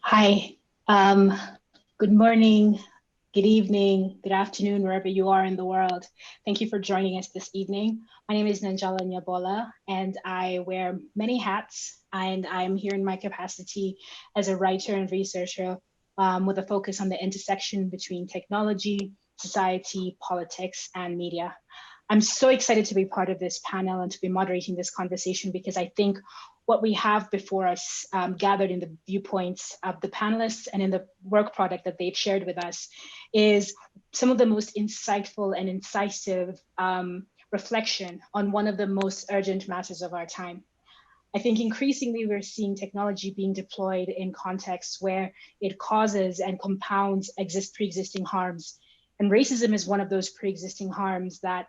Hi, good morning, good evening, good afternoon, wherever you are in the world. Thank you for joining us this evening. My name is Nanjala Nyabola, and I wear many hats, and I'm here in my capacity as a writer and researcher with a focus on the intersection between technology, society, politics, and media. I'm so excited to be part of this panel and to be moderating this conversation because I think what we have before us gathered in the viewpoints of the panelists and in the work product that they've shared with us is some of the most insightful and incisive reflection on one of the most urgent matters of our time. I think increasingly we're seeing technology being deployed in contexts where it causes and compounds pre-existing harms. And racism is one of those pre-existing harms that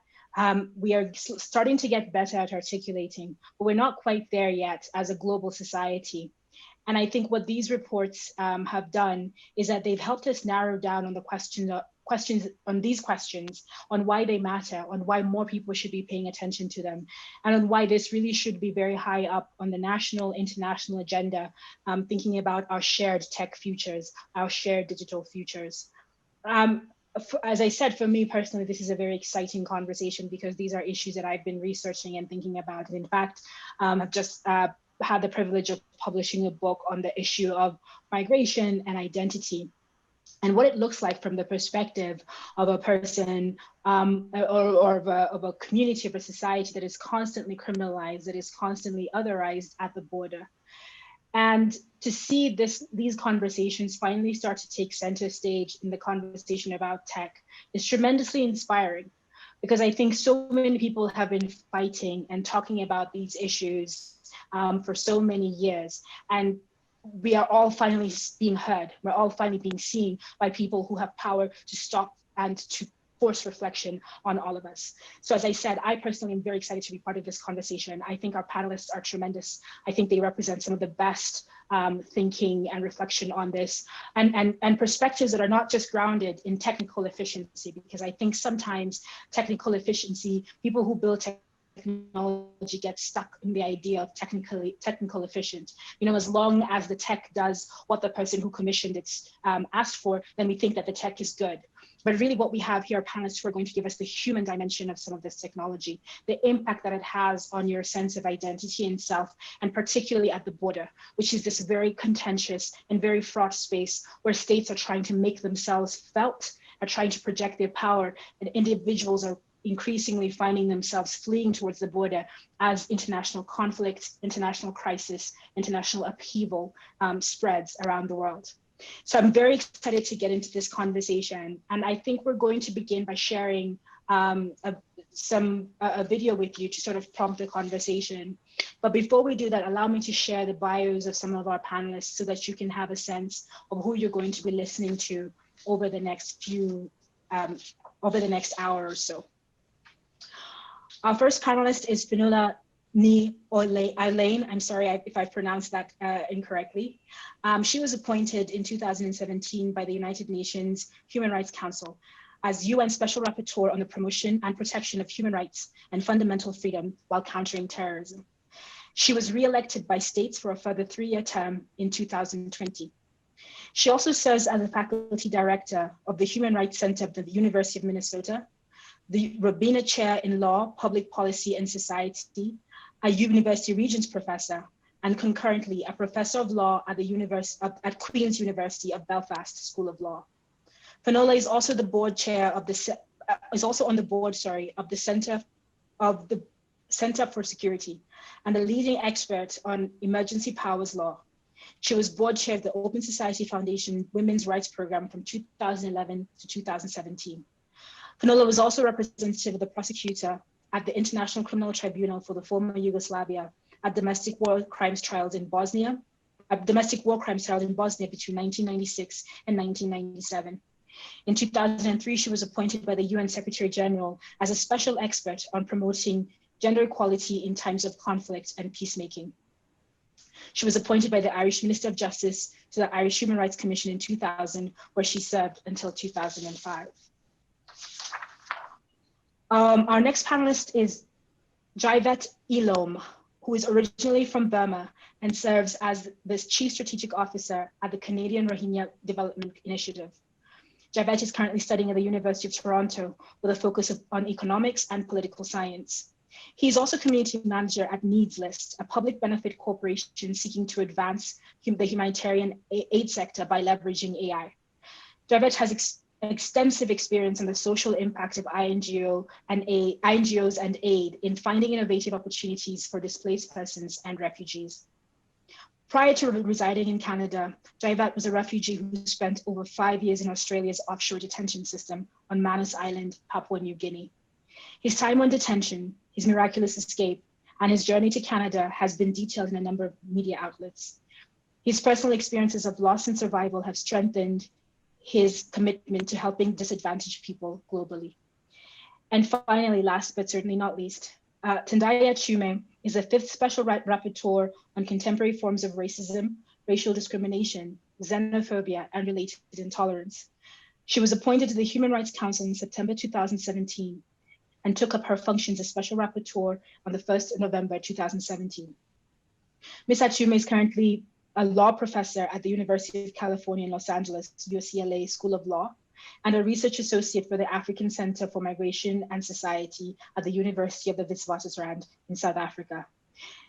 we are starting to get better at articulating, but we're not quite there yet as a global society. And I think what these reports have done is that they've helped us narrow down on the questions on why they matter, on why more people should be paying attention to them, and on why this really should be very high up on the national, international agenda, thinking about our shared tech futures, our shared digital futures. As I said, for me personally, this is a very exciting conversation because these are issues that I've been researching and thinking about. And in fact, I've just had the privilege of publishing a book on the issue of migration and identity and what it looks like from the perspective of a person of a community, of a society that is constantly criminalized, that is constantly otherized at the border. And to see these conversations finally start to take center stage in the conversation about tech is tremendously inspiring, because I think so many people have been fighting and talking about these issues for so many years. And we are all finally being heard. We're all finally being seen by people who have power to stop and to force reflection on all of us. So as I said, I personally am very excited to be part of this conversation. I think our panelists are tremendous. I think they represent some of the best thinking and reflection on this, and perspectives that are not just grounded in technical efficiency, because I think sometimes technical efficiency, people who build technology get stuck in the idea of technical efficient. You know, as long as the tech does what the person who commissioned it asked for, then we think that the tech is good. But really what we have here are panelists who are going to give us the human dimension of some of this technology, the impact that it has on your sense of identity and self, and particularly at the border, which is this very contentious and very fraught space where states are trying to make themselves felt, are trying to project their power, and individuals are increasingly finding themselves fleeing towards the border as international conflict, international crisis, international upheaval spreads around the world. So I'm very excited to get into this conversation. And I think we're going to begin by sharing a video with you to sort of prompt the conversation. But before we do that, allow me to share the bios of some of our panelists so that you can have a sense of who you're going to be listening to over the next hour or so. Our first panelist is Finola Ni-Olaine. I'm sorry if I pronounced that incorrectly. She was appointed in 2017 by the United Nations Human Rights Council as UN Special Rapporteur on the promotion and protection of human rights and fundamental freedom while countering terrorism. She was re-elected by states for a further 3-year term in 2020. She also serves as a faculty director of the Human Rights Center of the University of Minnesota, the Robina Chair in Law, Public Policy and Society, a University Regents professor, and concurrently a professor of law at the Queen's University of Belfast School of Law. Finola is also the board chair of the on the board of the Center for Security and a leading expert on emergency powers law. She was board chair of the Open Society Foundation Women's Rights Program from 2011 to 2017. Finola was also representative of the prosecutor at the International Criminal Tribunal for the former Yugoslavia at domestic war crimes trials in Bosnia between 1996 and 1997. In 2003, she was appointed by the UN Secretary General as a special expert on promoting gender equality in times of conflict and peacemaking. She was appointed by the Irish Minister of Justice to the Irish Human Rights Commission in 2000, where she served until 2005. Our next panelist is Jaivet Ilom. who is originally from Burma and serves as the Chief Strategic Officer at the Canadian Rohingya Development Initiative. Javed is currently studying at the University of Toronto with a focus on economics and political science. He is also community manager at Needs List, a public benefit corporation seeking to advance the humanitarian aid sector by leveraging AI. Javed has extensive experience in the social impact of INGOs and aid in finding innovative opportunities for displaced persons and refugees. Prior to residing in Canada, Javed was a refugee who spent over 5 years in Australia's offshore detention system on Manus Island, Papua New Guinea. His time on detention, his miraculous escape, and his journey to Canada has been detailed in a number of media outlets. His personal experiences of loss and survival have strengthened his commitment to helping disadvantaged people globally. And finally, last but certainly not least, Tendayi Achiume is the 5th Special Rapporteur on contemporary forms of racism, racial discrimination, xenophobia, and related intolerance. She was appointed to the Human Rights Council in September 2017 and took up her functions as Special Rapporteur on the 1st of November 2017. Ms. Achiume is currently a law professor at the University of California in Los Angeles, UCLA School of Law, and a research associate for the African Center for Migration and Society at the University of the Witwatersrand in South Africa.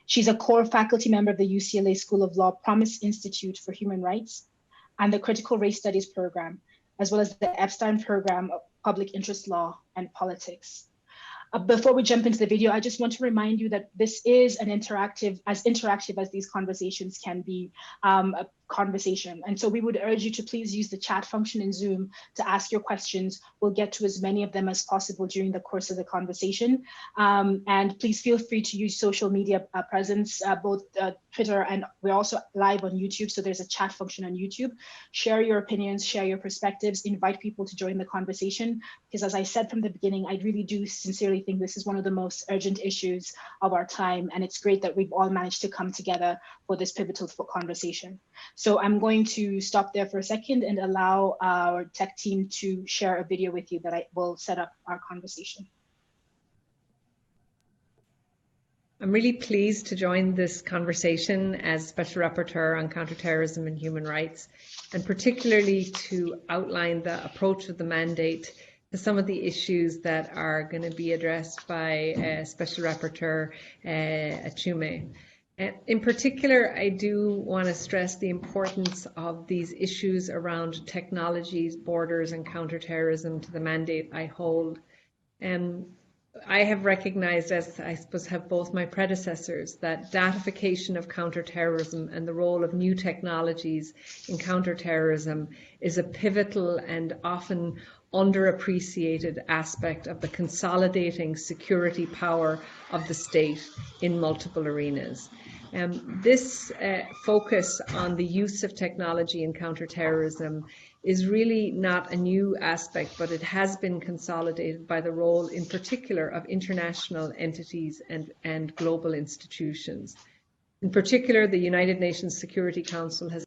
She's a core faculty member of the UCLA School of Law Promise Institute for Human Rights and the Critical Race Studies program, as well as the Epstein Program of Public Interest Law and Politics. Before we jump into the video, I just want to remind you that this is an interactive as these conversations can be, a conversation. And so we would urge you to please use the chat function in Zoom to ask your questions. We'll get to as many of them as possible during the course of the conversation. And please feel free to use social media presence, both Twitter, and we're also live on YouTube. So there's a chat function on YouTube. Share your opinions, share your perspectives, invite people to join the conversation. Because as I said from the beginning, I really do sincerely think this is one of the most urgent issues of our time. And it's great that we've all managed to come together for this pivotal conversation. So I'm going to stop there for a second and allow our tech team to share a video with you that I will set up our conversation. I'm really pleased to join this conversation as Special Rapporteur on Counterterrorism and Human Rights, and particularly to outline the approach of the mandate to some of the issues that are going to be addressed by Special Rapporteur Achiume. In particular, I do want to stress the importance of these issues around technologies, borders, and counterterrorism to the mandate I hold. I have recognized, as I suppose have both my predecessors, that datification of counterterrorism and the role of new technologies in counterterrorism is a pivotal and often underappreciated aspect of the consolidating security power of the state in multiple arenas. This focus on the use of technology in counterterrorism is really not a new aspect, but it has been consolidated by the role in particular of international entities and global institutions. In particular, the United Nations Security Council has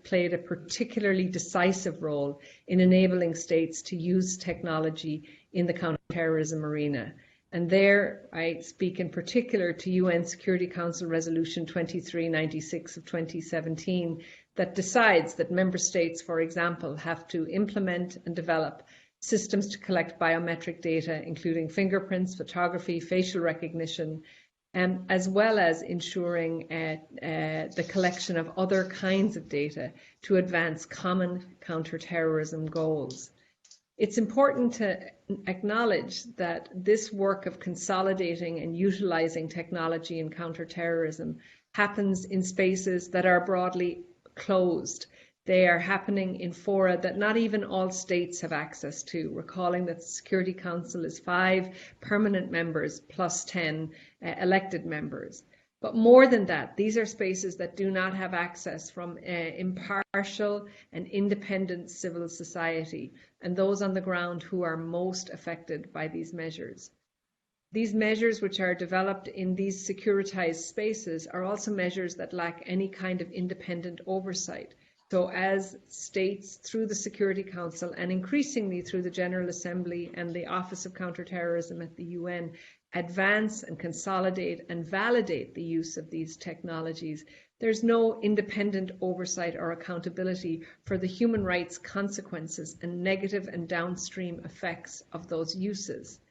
played a particularly decisive role in enabling states to use technology in the counterterrorism arena. And there I speak in particular to UN Security Council Resolution 2396 of 2017 that decides that member states, for example, have to implement and develop systems to collect biometric data, including fingerprints, photography, facial recognition, as well as ensuring the collection of other kinds of data to advance common counterterrorism goals. It's important to acknowledge that this work of consolidating and utilizing technology in counterterrorism happens in spaces that are broadly closed. They are happening in fora that not even all states have access to, recalling that the Security Council is 5 permanent members plus 10 elected members. But more than that, these are spaces that do not have access from impartial and independent civil society and those on the ground who are most affected by these measures. These measures, which are developed in these securitized spaces, are also measures that lack any kind of independent oversight. So as states through the Security Council and increasingly through the General Assembly and the Office of Counterterrorism at the UN advance and consolidate and validate the use of these technologies, there's no independent oversight or accountability for the human rights consequences and negative and downstream effects of those uses.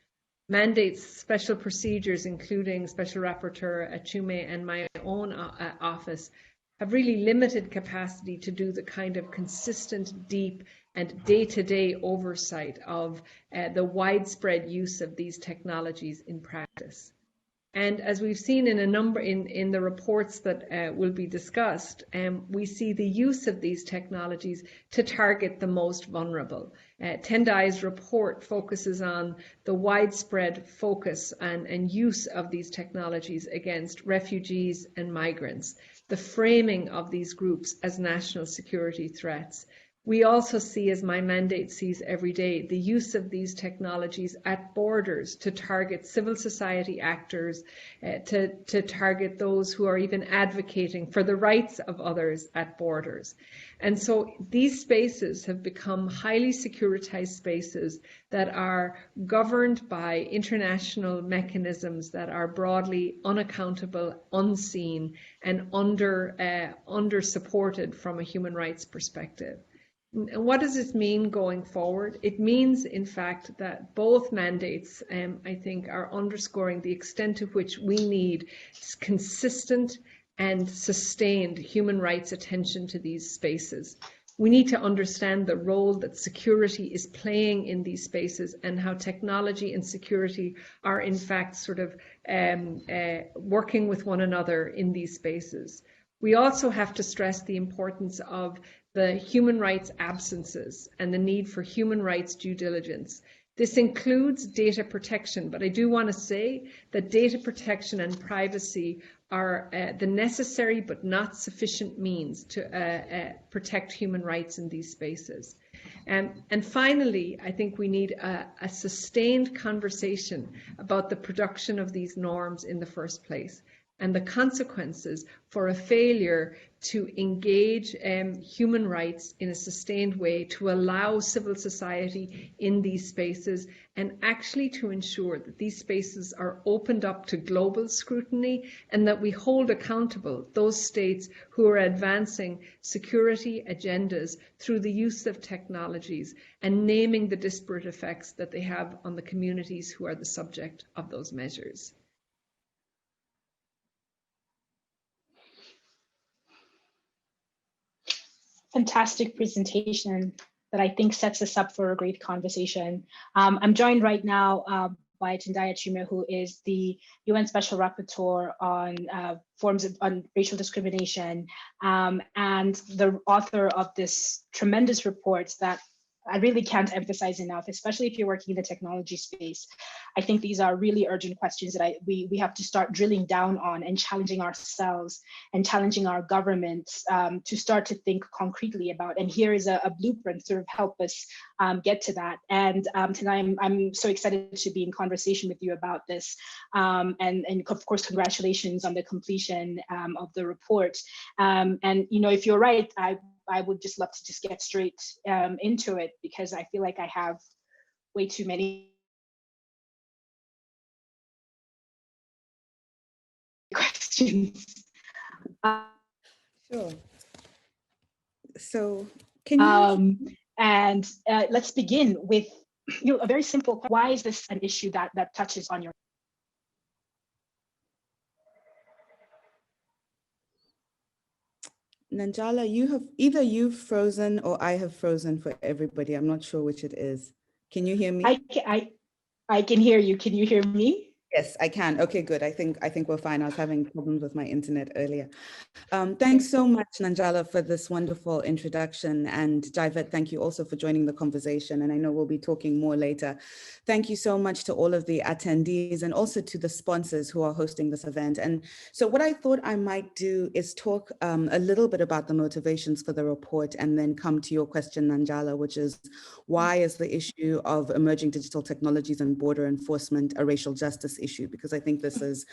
Mandates, special procedures, including Special Rapporteur Achiume and my own office, have really limited capacity to do the kind of consistent, deep, and day-to-day oversight of the widespread use of these technologies in practice. And as we've seen in a number in the reports that will be discussed, we see the use of these technologies to target the most vulnerable. Tendayi's report focuses on the widespread focus and use of these technologies against refugees and migrants, the framing of these groups as national security threats. We also see, as my mandate sees every day, the use of these technologies at borders to target civil society actors, to target those who are even advocating for the rights of others at borders. And so these spaces have become highly securitized spaces that are governed by international mechanisms that are broadly unaccountable, unseen, and under supported from a human rights perspective. And what does this mean going forward? It means, in fact, that both mandates, I think, are underscoring the extent to which we need consistent and sustained human rights attention to these spaces. We need to understand the role that security is playing in these spaces and how technology and security are, in fact, sort of working with one another in these spaces. We also have to stress the importance of the human rights absences and the need for human rights due diligence. This includes data protection, but I do want to say that data protection and privacy are the necessary but not sufficient means to protect human rights in these spaces. And finally, I think we need a sustained conversation about the production of these norms in the first place, and the consequences for a failure to engage human rights in a sustained way, to allow civil society in these spaces, and actually to ensure that these spaces are opened up to global scrutiny and that we hold accountable those states who are advancing security agendas through the use of technologies and naming the disparate effects that they have on the communities who are the subject of those measures. Fantastic presentation that I think sets us up for a great conversation. I'm joined right now by Tendayi Achiume, who is the UN Special Rapporteur on forms on racial discrimination and the author of this tremendous report that I really can't emphasize enough, especially if you're working in the technology space. I think these are really urgent questions that we have to start drilling down on and challenging ourselves and challenging our governments to start to think concretely about. And here is a blueprint to sort of help us get to that. And tonight I'm so excited to be in conversation with you about this. And of course, congratulations on the completion of the report. And you know, if you're right, I would just love to just get straight into it, because I feel like I have way too many questions. Sure. So can you? And let's begin with a very simple question. Why is this an issue that touches on your? Nanjala, you've frozen or I have frozen for everybody. I'm not sure which it is. Can you hear me? I can hear you. Can you hear me? Yes, I can. Okay, good. I think we're fine. I was having problems with my internet earlier. Thanks so much, Nanjala, for this wonderful introduction. And Javed, thank you also for joining the conversation. And I know we'll be talking more later. Thank you so much to all of the attendees and also to the sponsors who are hosting this event. And so what I thought I might do is talk a little bit about the motivations for the report and then come to your question, Nanjala, which is why is the issue of emerging digital technologies and border enforcement a racial justice issue, because I think this is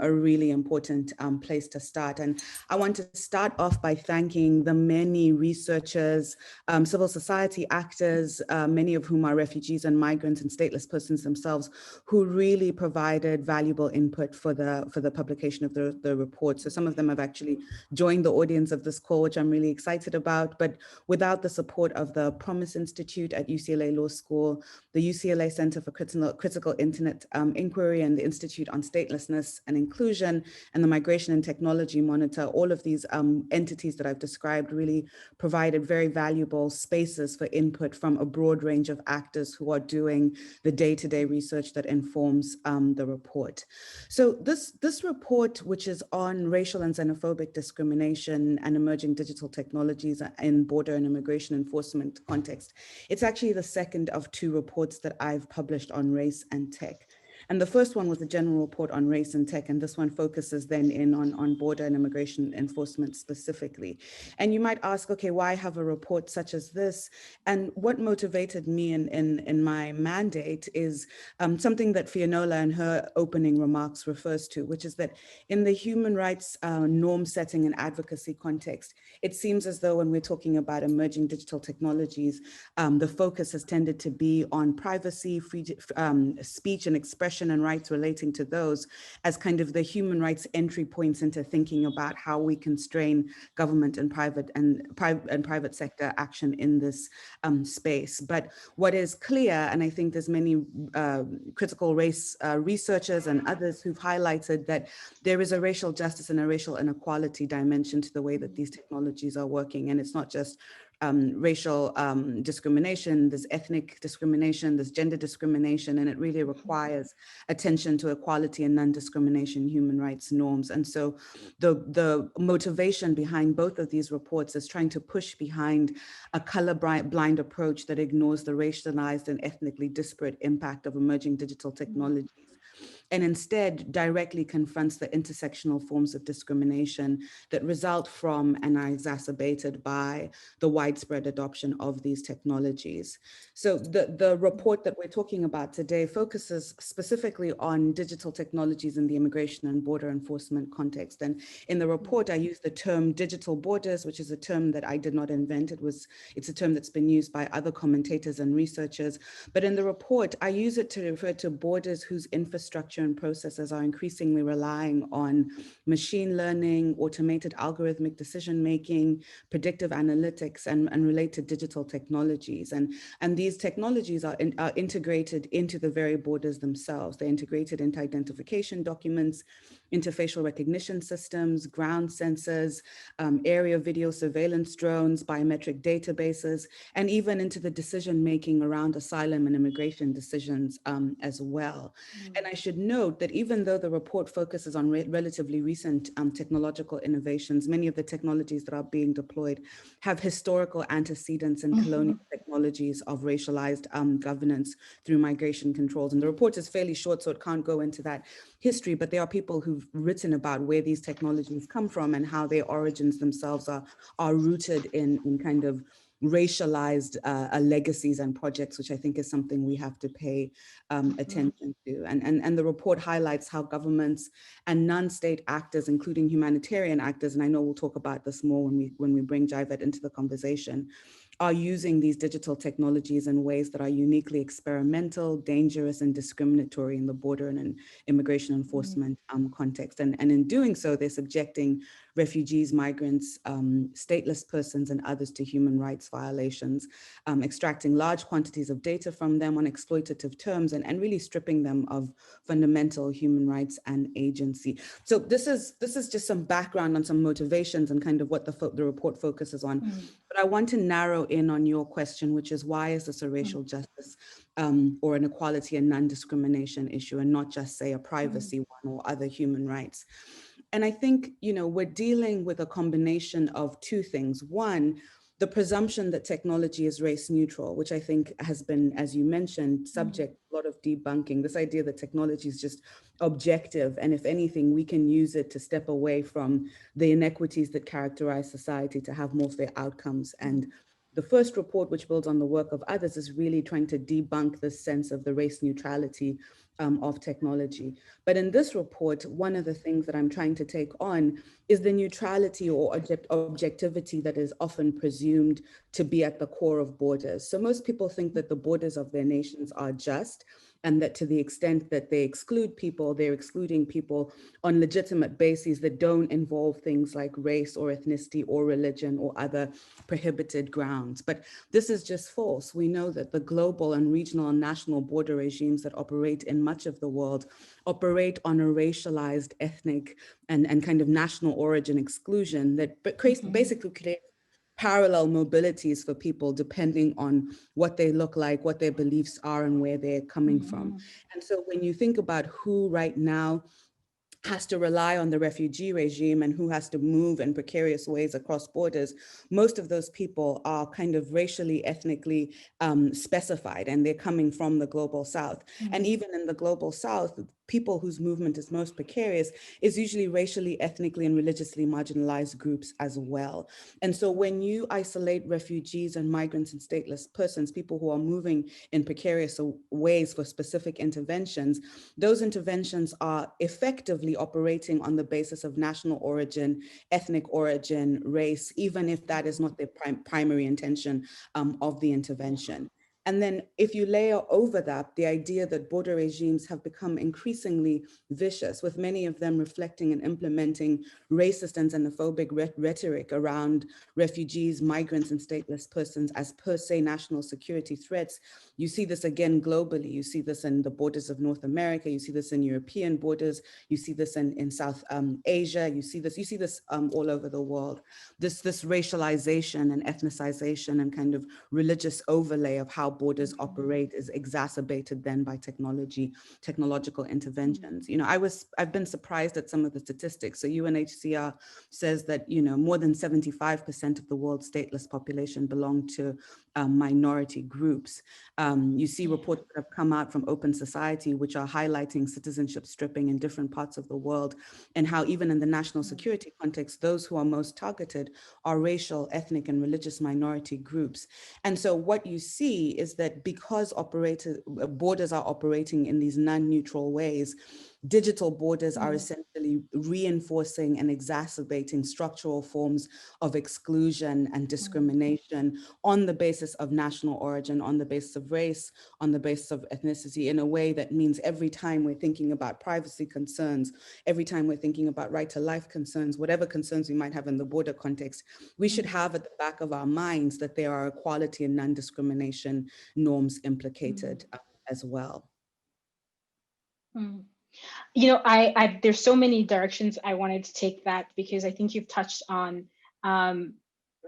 a really important place to start. And I want to start off by thanking the many researchers, civil society actors, many of whom are refugees and migrants and stateless persons themselves, who really provided valuable input for the publication of the report. So some of them have actually joined the audience of this call, which I'm really excited about. But without the support of the Promise Institute at UCLA Law School, the UCLA Center for Critical Internet Inquiry, and the Institute on Statelessness and Inclusion, and the Migration and Technology Monitor, all of these entities that I've described really provided very valuable spaces for input from a broad range of actors who are doing the day-to-day research that informs the report. So this report, which is on racial and xenophobic discrimination and emerging digital technologies in border and immigration enforcement context, it's actually the second of two reports that I've published on race and tech. And the first one was a general report on race and tech, and this one focuses then in on border and immigration enforcement specifically. And you might ask, okay, why have a report such as this? And what motivated me in my mandate is something that Fionola in her opening remarks refers to, which is that in the human rights norm setting and advocacy context, it seems as though when we're talking about emerging digital technologies, the focus has tended to be on privacy, free speech and expression and rights relating to those as kind of the human rights entry points into thinking about how we constrain government and private sector action in this space. But what is clear, and I think there's many critical race researchers and others who've highlighted that there is a racial justice and a racial inequality dimension to the way that these technologies are working. And it's not just racial discrimination, there's ethnic discrimination, there's gender discrimination, and it really requires attention to equality and non-discrimination human rights norms. And so the motivation behind both of these reports is trying to push behind a colorblind approach that ignores the racialized and ethnically disparate impact of emerging digital technologies, and instead directly confronts the intersectional forms of discrimination that result from and are exacerbated by the widespread adoption of these technologies. So the report that we're talking about today focuses specifically on digital technologies in the immigration and border enforcement context. And in the report, I use the term digital borders, which is a term that I did not invent. It's a term that's been used by other commentators and researchers. But in the report, I use it to refer to borders whose infrastructure and processes are increasingly relying on machine learning, automated algorithmic decision-making, predictive analytics, and related digital technologies. And these technologies are integrated into the very borders themselves. They're integrated into identification documents, into facial recognition systems, ground sensors, area video surveillance drones, biometric databases, and even into the decision-making around asylum and immigration decisions as well. And I should note that even though the report focuses on relatively recent technological innovations, many of the technologies that are being deployed have historical antecedents in colonial technologies of racialized governance through migration controls. And the report is fairly short, so it can't go into that history, but there are people who've written about where these technologies come from and how their origins themselves are rooted in kind of racialized legacies and projects, which I think is something we have to pay attention to. And the report highlights how governments and non-state actors, including humanitarian actors, and I know we'll talk about this more when we bring Jaivet into the conversation, are using these digital technologies in ways that are uniquely experimental, dangerous, and discriminatory in the border and immigration enforcement context. And in doing so, they're subjecting refugees, migrants, stateless persons, and others to human rights violations, extracting large quantities of data from them on exploitative terms, and really stripping them of fundamental human rights and agency. So this is just some background on some motivations and kind of what the report focuses on. But I want to narrow in on your question, which is why is this a racial justice or an equality and non-discrimination issue, and not just say a privacy one or other human rights? And I think, we're dealing with a combination of two things. One, the presumption that technology is race neutral, which I think has been, as you mentioned, subject to a lot of debunking. This idea that technology is just objective, and if anything, we can use it to step away from the inequities that characterize society to have more fair outcomes and The first report, which builds on the work of others, is really trying to debunk this sense of the race neutrality of technology. But in this report, one of the things that I'm trying to take on is the neutrality or objectivity that is often presumed to be at the core of borders. So most people think that the borders of their nations are just, and that to the extent that they exclude people, they're excluding people on legitimate bases that don't involve things like race or ethnicity or religion or other prohibited grounds. But this is just false. We know that the global and regional and national border regimes that operate in much of the world operate on a racialized, ethnic, and kind of national origin exclusion that basically creates parallel mobilities for people depending on what they look like, what their beliefs are, and where they're coming from. And so when you think about who right now has to rely on the refugee regime and who has to move in precarious ways across borders, most of those people are kind of racially, ethnically specified, and they're coming from the global south. And even in the global south, people whose movement is most precarious is usually racially, ethnically, and religiously marginalized groups as well. And so when you isolate refugees and migrants and stateless persons, people who are moving in precarious ways for specific interventions, those interventions are effectively operating on the basis of national origin, ethnic origin, race, even if that is not the primary intention of the intervention. And then if you layer over that the idea that border regimes have become increasingly vicious, with many of them reflecting and implementing racist and xenophobic rhetoric around refugees, migrants, and stateless persons as per se national security threats, you see this again globally. You see this in the borders of North America, you see this in European borders, you see this in South Asia, you see this all over the world. This racialization and ethnicization and kind of religious overlay of how borders operate is exacerbated then by technological interventions. You know, I've been surprised at some of the statistics. So UNHCR says that, you know, more than 75% of the world's stateless population belong to minority groups. You see reports that have come out from Open Society, which are highlighting citizenship stripping in different parts of the world, and how even in the national security context, those who are most targeted are racial, ethnic, and religious minority groups. And so what you see is that because borders are operating in these non-neutral ways, digital borders are essentially reinforcing and exacerbating structural forms of exclusion and discrimination on the basis of national origin, on the basis of race, on the basis of ethnicity, in a way that means every time we're thinking about privacy concerns, every time we're thinking about right to life concerns, whatever concerns we might have in the border context, we should have at the back of our minds that there are equality and non-discrimination norms implicated as well. You know, there's so many directions I wanted to take that, because I think you've touched on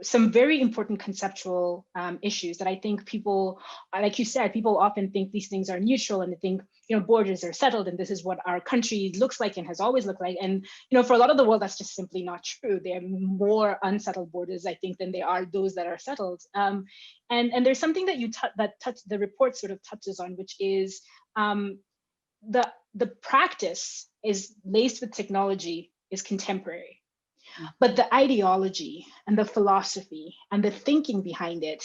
some very important conceptual issues that I think people, like you said, people often think these things are neutral, and they think, you know, borders are settled and this is what our country looks like and has always looked like. And, you know, for a lot of the world, that's just simply not true. There are more unsettled borders, I think, than there are those that are settled. And there's something that the report sort of touches on, which is the practice is laced with technology, is contemporary, but the ideology and the philosophy and the thinking behind it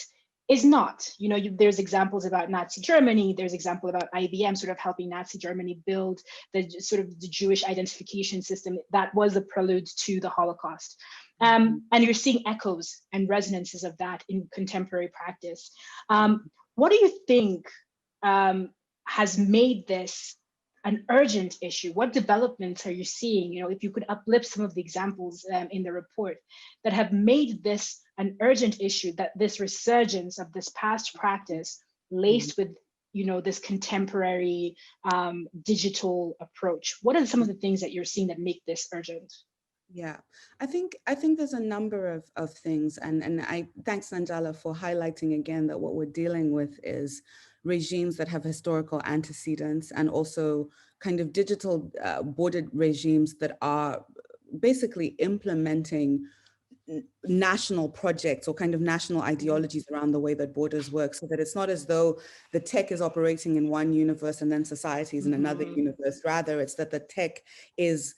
is not. You know, there's examples about Nazi Germany, there's example about IBM sort of helping Nazi Germany build the sort of the Jewish identification system that was the prelude to the Holocaust. And you're seeing echoes and resonances of that in contemporary practice. What do you think has made this an urgent issue? What developments are you seeing? You know, if you could uplift some of the examples in the report that have made this an urgent issue, that this resurgence of this past practice laced with, you know, this contemporary digital approach. What are some of the things that you're seeing that make this urgent? Yeah, I think there's a number of things, and I thanks Nanjala for highlighting again that what we're dealing with is regimes that have historical antecedents, and also kind of digital bordered regimes that are basically implementing national projects or kind of national ideologies around the way that borders work, so that it's not as though the tech is operating in one universe and then society is in another universe. Rather, it's that the tech is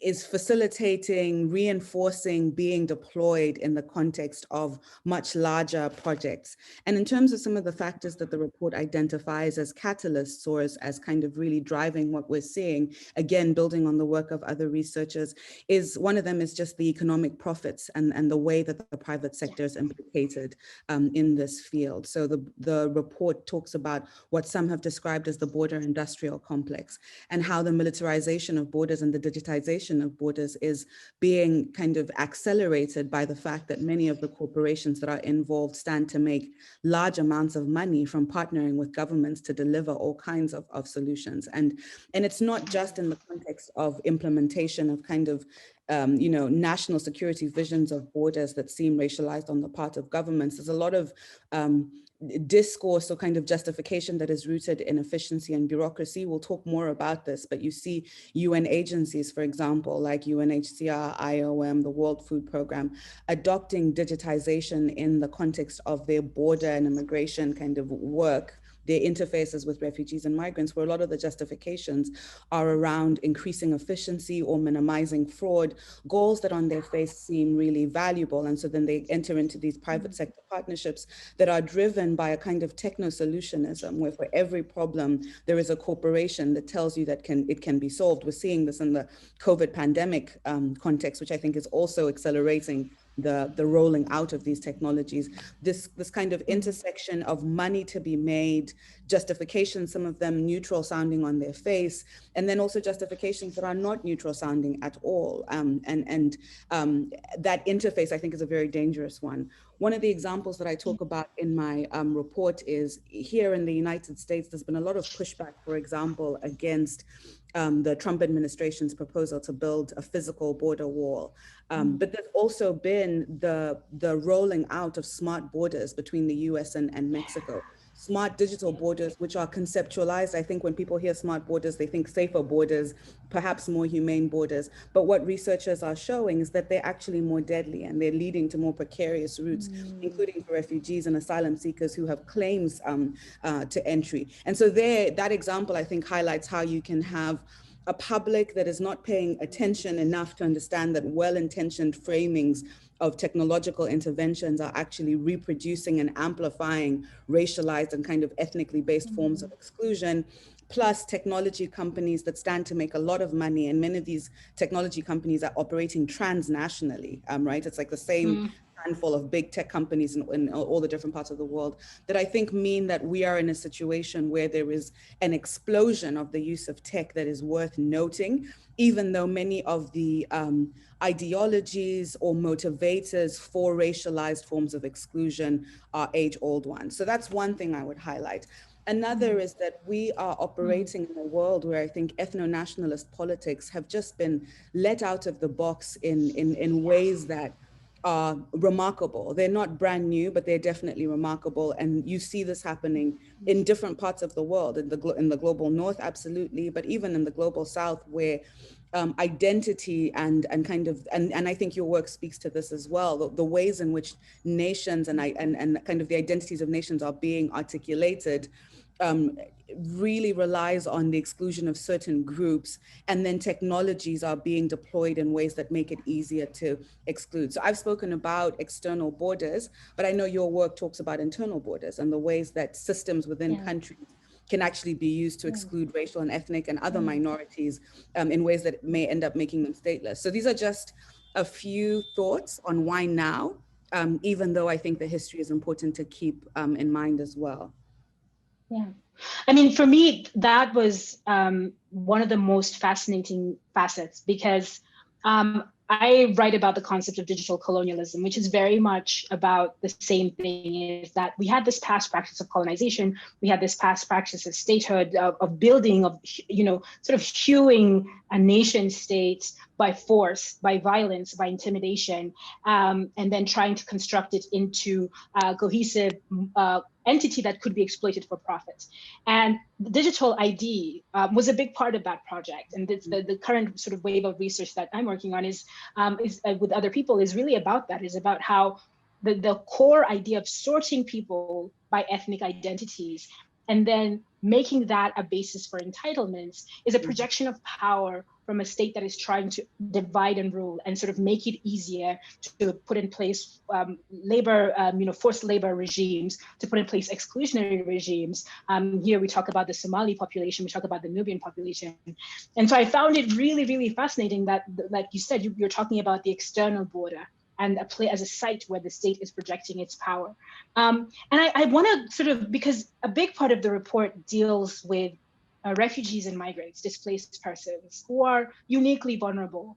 is facilitating, reinforcing, being deployed in the context of much larger projects. And in terms of some of the factors that the report identifies as catalysts or as kind of really driving what we're seeing, again, building on the work of other researchers, is one of them is just the economic profits and the way that the private sector is implicated in this field. So the report talks about what some have described as the border industrial complex, and how the militarization of borders and the digitization of borders is being kind of accelerated by the fact that many of the corporations that are involved stand to make large amounts of money from partnering with governments to deliver all kinds of solutions. And it's not just in the context of implementation of kind of national security visions of borders that seem racialized on the part of governments. There's a lot of discourse or kind of justification that is rooted in efficiency and bureaucracy. We'll talk more about this, but you see UN agencies, for example, like UNHCR, IOM, the World Food Programme, adopting digitization in the context of their border and immigration kind of work, their interfaces with refugees and migrants, where a lot of the justifications are around increasing efficiency or minimizing fraud, goals that on their face seem really valuable. And so then they enter into these private sector partnerships that are driven by a kind of techno-solutionism, where for every problem, there is a corporation that tells you that it can be solved. We're seeing this in the COVID pandemic context, which I think is also accelerating the rolling out of these technologies. This kind of intersection of money to be made, justifications, some of them neutral sounding on their face, and then also justifications that are not neutral sounding at all. That interface, I think, is a very dangerous one. One of the examples that I talk about in my report is here in the United States, there's been a lot of pushback, for example, against the Trump administration's proposal to build a physical border wall. But there's also been the rolling out of smart borders between the US and Mexico. Smart digital borders, which are conceptualized. I think when people hear smart borders, they think safer borders, perhaps more humane borders. But what researchers are showing is that they're actually more deadly, and they're leading to more precarious routes, including for refugees and asylum seekers who have claims to entry. And so that example, I think, highlights how you can have a public that is not paying attention enough to understand that well-intentioned framings of technological interventions are actually reproducing and amplifying racialized and kind of ethnically based forms of exclusion, plus technology companies that stand to make a lot of money. And many of these technology companies are operating transnationally, right? It's like the same handful of big tech companies in all the different parts of the world that I think mean that we are in a situation where there is an explosion of the use of tech that is worth noting, even though many of the ideologies or motivators for racialized forms of exclusion are age-old ones. So that's one thing I would highlight. Another is that we are operating in a world where I think ethno-nationalist politics have just been let out of the box in ways that are remarkable. They're not brand new, but they're definitely remarkable. And you see this happening in different parts of the world, in the global north, absolutely, but even in the global south, where identity and I think your work speaks to this as well, the ways in which nations and kind of the identities of nations are being articulated really relies on the exclusion of certain groups, and then technologies are being deployed in ways that make it easier to exclude. So I've spoken about external borders, but I know your work talks about internal borders and the ways that systems within countries can actually be used to exclude racial and ethnic and other minorities in ways that may end up making them stateless. So these are just a few thoughts on why now, even though I think the history is important to keep in mind as well. Yeah. I mean, for me, that was one of the most fascinating facets, because I write about the concept of digital colonialism, which is very much about the same thing, is that we had this past practice of colonization, we had this past practice of statehood, of building, of, sort of hewing a nation state by force, by violence, by intimidation, and then trying to construct it into a cohesive entity that could be exploited for profit. And the digital ID was a big part of that project. And the current sort of wave of research that I'm working on is with other people is really about that, is about how the core idea of sorting people by ethnic identities and then making that a basis for entitlements is a projection of power from a state that is trying to divide and rule and sort of make it easier to put in place forced labor regimes, to put in place exclusionary regimes. Here we talk about the Somali population, we talk about the Nubian population. And so I found it really, really fascinating that, like you said, you're talking about the external border and as a site where the state is projecting its power. And I want to sort of, because a big part of the report deals with refugees and migrants, displaced persons who are uniquely vulnerable.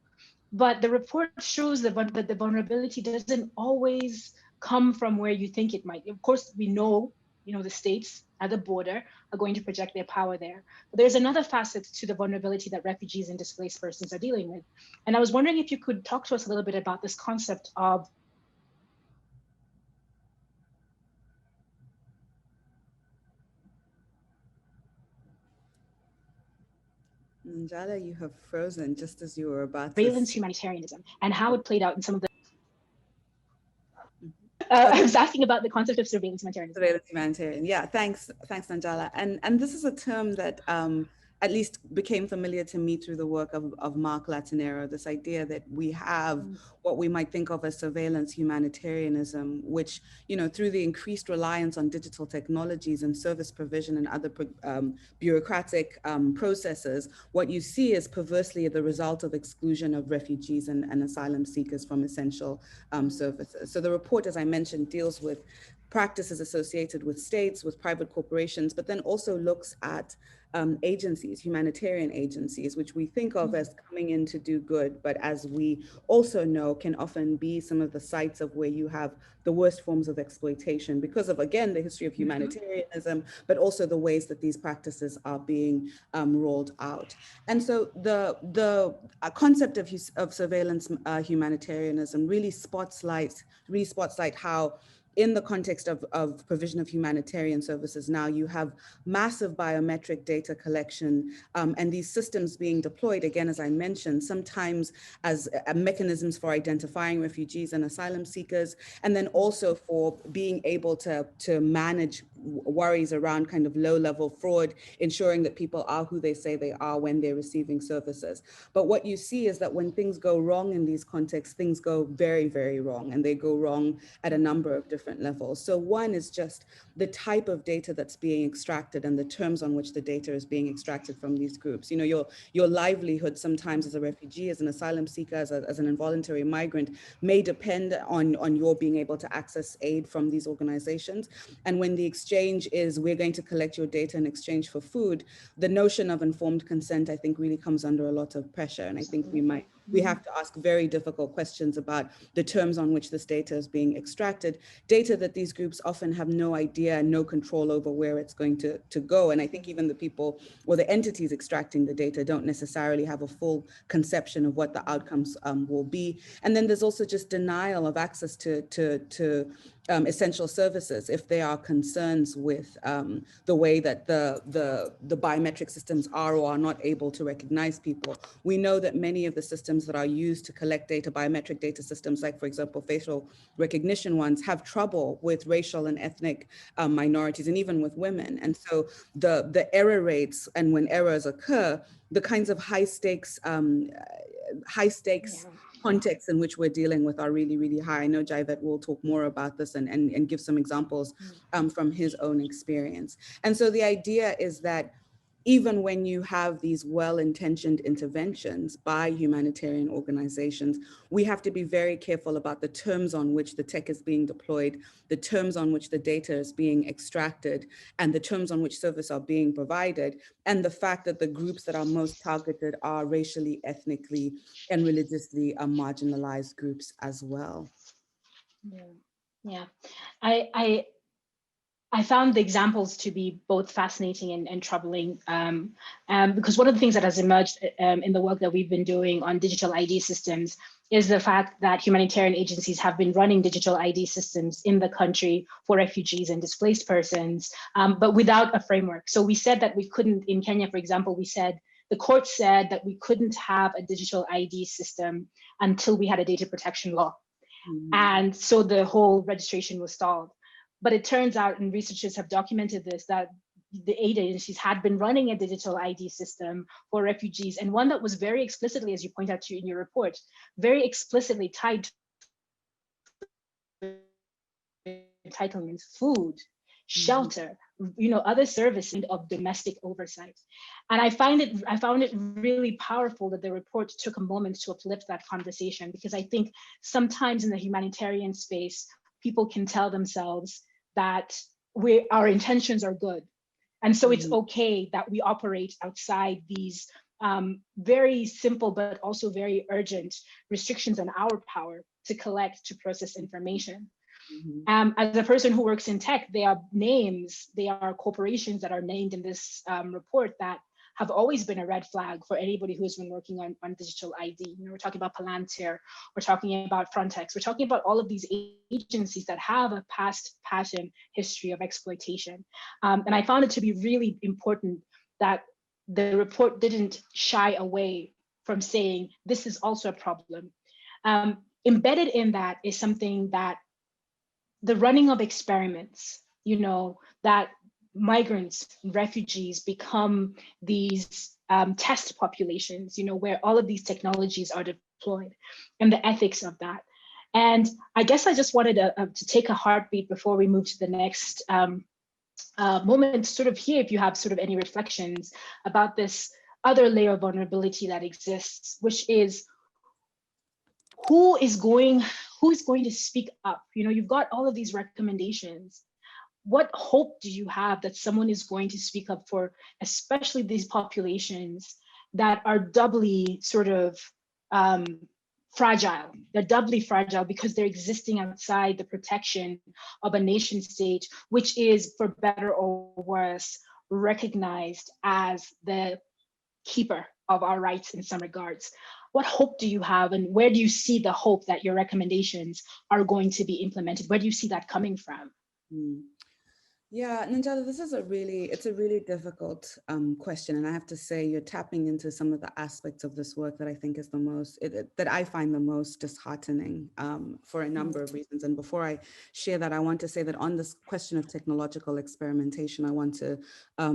But the report shows that the vulnerability doesn't always come from where you think it might. Of course, we know, the states at the border are going to project their power there. But there's another facet to the vulnerability that refugees and displaced persons are dealing with. And I was wondering if you could talk to us a little bit about this concept of Nanjala, you have frozen just as you were about to. Surveillance humanitarianism and how it played out in some of the. I was asking about the concept of surveillance humanitarianism. Surveillance humanitarian, yeah. Thanks, Nanjala. And this is a term that at least became familiar to me through the work of Mark Latinero. This idea that we have what we might think of as surveillance humanitarianism, which, through the increased reliance on digital technologies and service provision and other bureaucratic processes, what you see is perversely the result of exclusion of refugees and asylum seekers from essential services. So the report, as I mentioned, deals with practices associated with states, with private corporations, but then also looks at agencies, humanitarian agencies, which we think of as coming in to do good, but as we also know can often be some of the sites of where you have the worst forms of exploitation because of, again, the history of humanitarianism, but also the ways that these practices are being rolled out. And so the concept of surveillance humanitarianism really spotlights how, in the context of provision of humanitarian services, now you have massive biometric data collection and these systems being deployed, again, as I mentioned, sometimes as mechanisms for identifying refugees and asylum seekers, and then also for being able to manage worries around kind of low-level fraud, ensuring that people are who they say they are when they're receiving services. But what you see is that when things go wrong in these contexts, things go very, very wrong, and they go wrong at a number of different levels. So one is just the type of data that's being extracted and the terms on which the data is being extracted from these groups. Your livelihood sometimes as a refugee, as an asylum seeker, as an involuntary migrant may depend on your being able to access aid from these organizations. And when the exchange is, we're going to collect your data in exchange for food, the notion of informed consent, I think, really comes under a lot of pressure. And I think we have to ask very difficult questions about the terms on which this data is being extracted, data that these groups often have no idea, no control over where it's going to go. And I think even the people or the entities extracting the data don't necessarily have a full conception of what the outcomes will be. And then there's also just denial of access to essential services if there are concerns with the way that the biometric systems are or are not able to recognize people. We know that many of the systems that are used to collect data, biometric data systems, like, for example, facial recognition ones, have trouble with racial and ethnic minorities and even with women. And so the error rates, and when errors occur, the kinds of high stakes contexts in which we're dealing with are really, really high. I know Jaivet will talk more about this and give some examples from his own experience. And so the idea is that even when you have these well-intentioned interventions by humanitarian organizations, we have to be very careful about the terms on which the tech is being deployed, the terms on which the data is being extracted, and the terms on which services are being provided, and the fact that the groups that are most targeted are racially, ethnically, and religiously marginalized groups as well. Yeah. I found the examples to be both fascinating and troubling because one of the things that has emerged in the work that we've been doing on digital ID systems is the fact that humanitarian agencies have been running digital ID systems in the country for refugees and displaced persons, but without a framework. So we said that we couldn't, in Kenya, for example, the court said that we couldn't have a digital ID system until we had a data protection law. And so the whole registration was stalled. But it turns out, and researchers have documented this, that the aid agencies had been running a digital ID system for refugees, and one that was very explicitly, as you point out in your report, very explicitly tied to entitlements, food, shelter, other services of domestic oversight. And I found it really powerful that the report took a moment to uplift that conversation, because I think sometimes in the humanitarian space, people can tell themselves that our intentions are good. And so it's okay that we operate outside these very simple, but also very urgent restrictions on our power to collect, to process information. As a person who works in tech, there are corporations that are named in this report that have always been a red flag for anybody who's been working on digital ID. We're talking about Palantir, we're talking about Frontex, we're talking about all of these agencies that have a past pattern history of exploitation. And I found it to be really important that the report didn't shy away from saying this is also a problem. Embedded in that is something that the running of experiments, that migrants, refugees become these test populations, where all of these technologies are deployed, and the ethics of that. And I guess I just wanted to take a heartbeat before we move to the next moment, sort of hear if you have sort of any reflections about this other layer of vulnerability that exists, which is who is going to speak up? You've got all of these recommendations. What hope do you have that someone is going to speak up for, especially these populations that are doubly sort of fragile? They're doubly fragile because they're existing outside the protection of a nation state, which is, for better or worse, recognized as the keeper of our rights in some regards. What hope do you have, and where do you see the hope that your recommendations are going to be implemented? Where do you see that coming from? Yeah, Nanjala, it's a really difficult question. And I have to say, you're tapping into some of the aspects of this work that I think is that I find the most disheartening for a number of reasons. And before I share that, I want to say that on this question of technological experimentation, I want to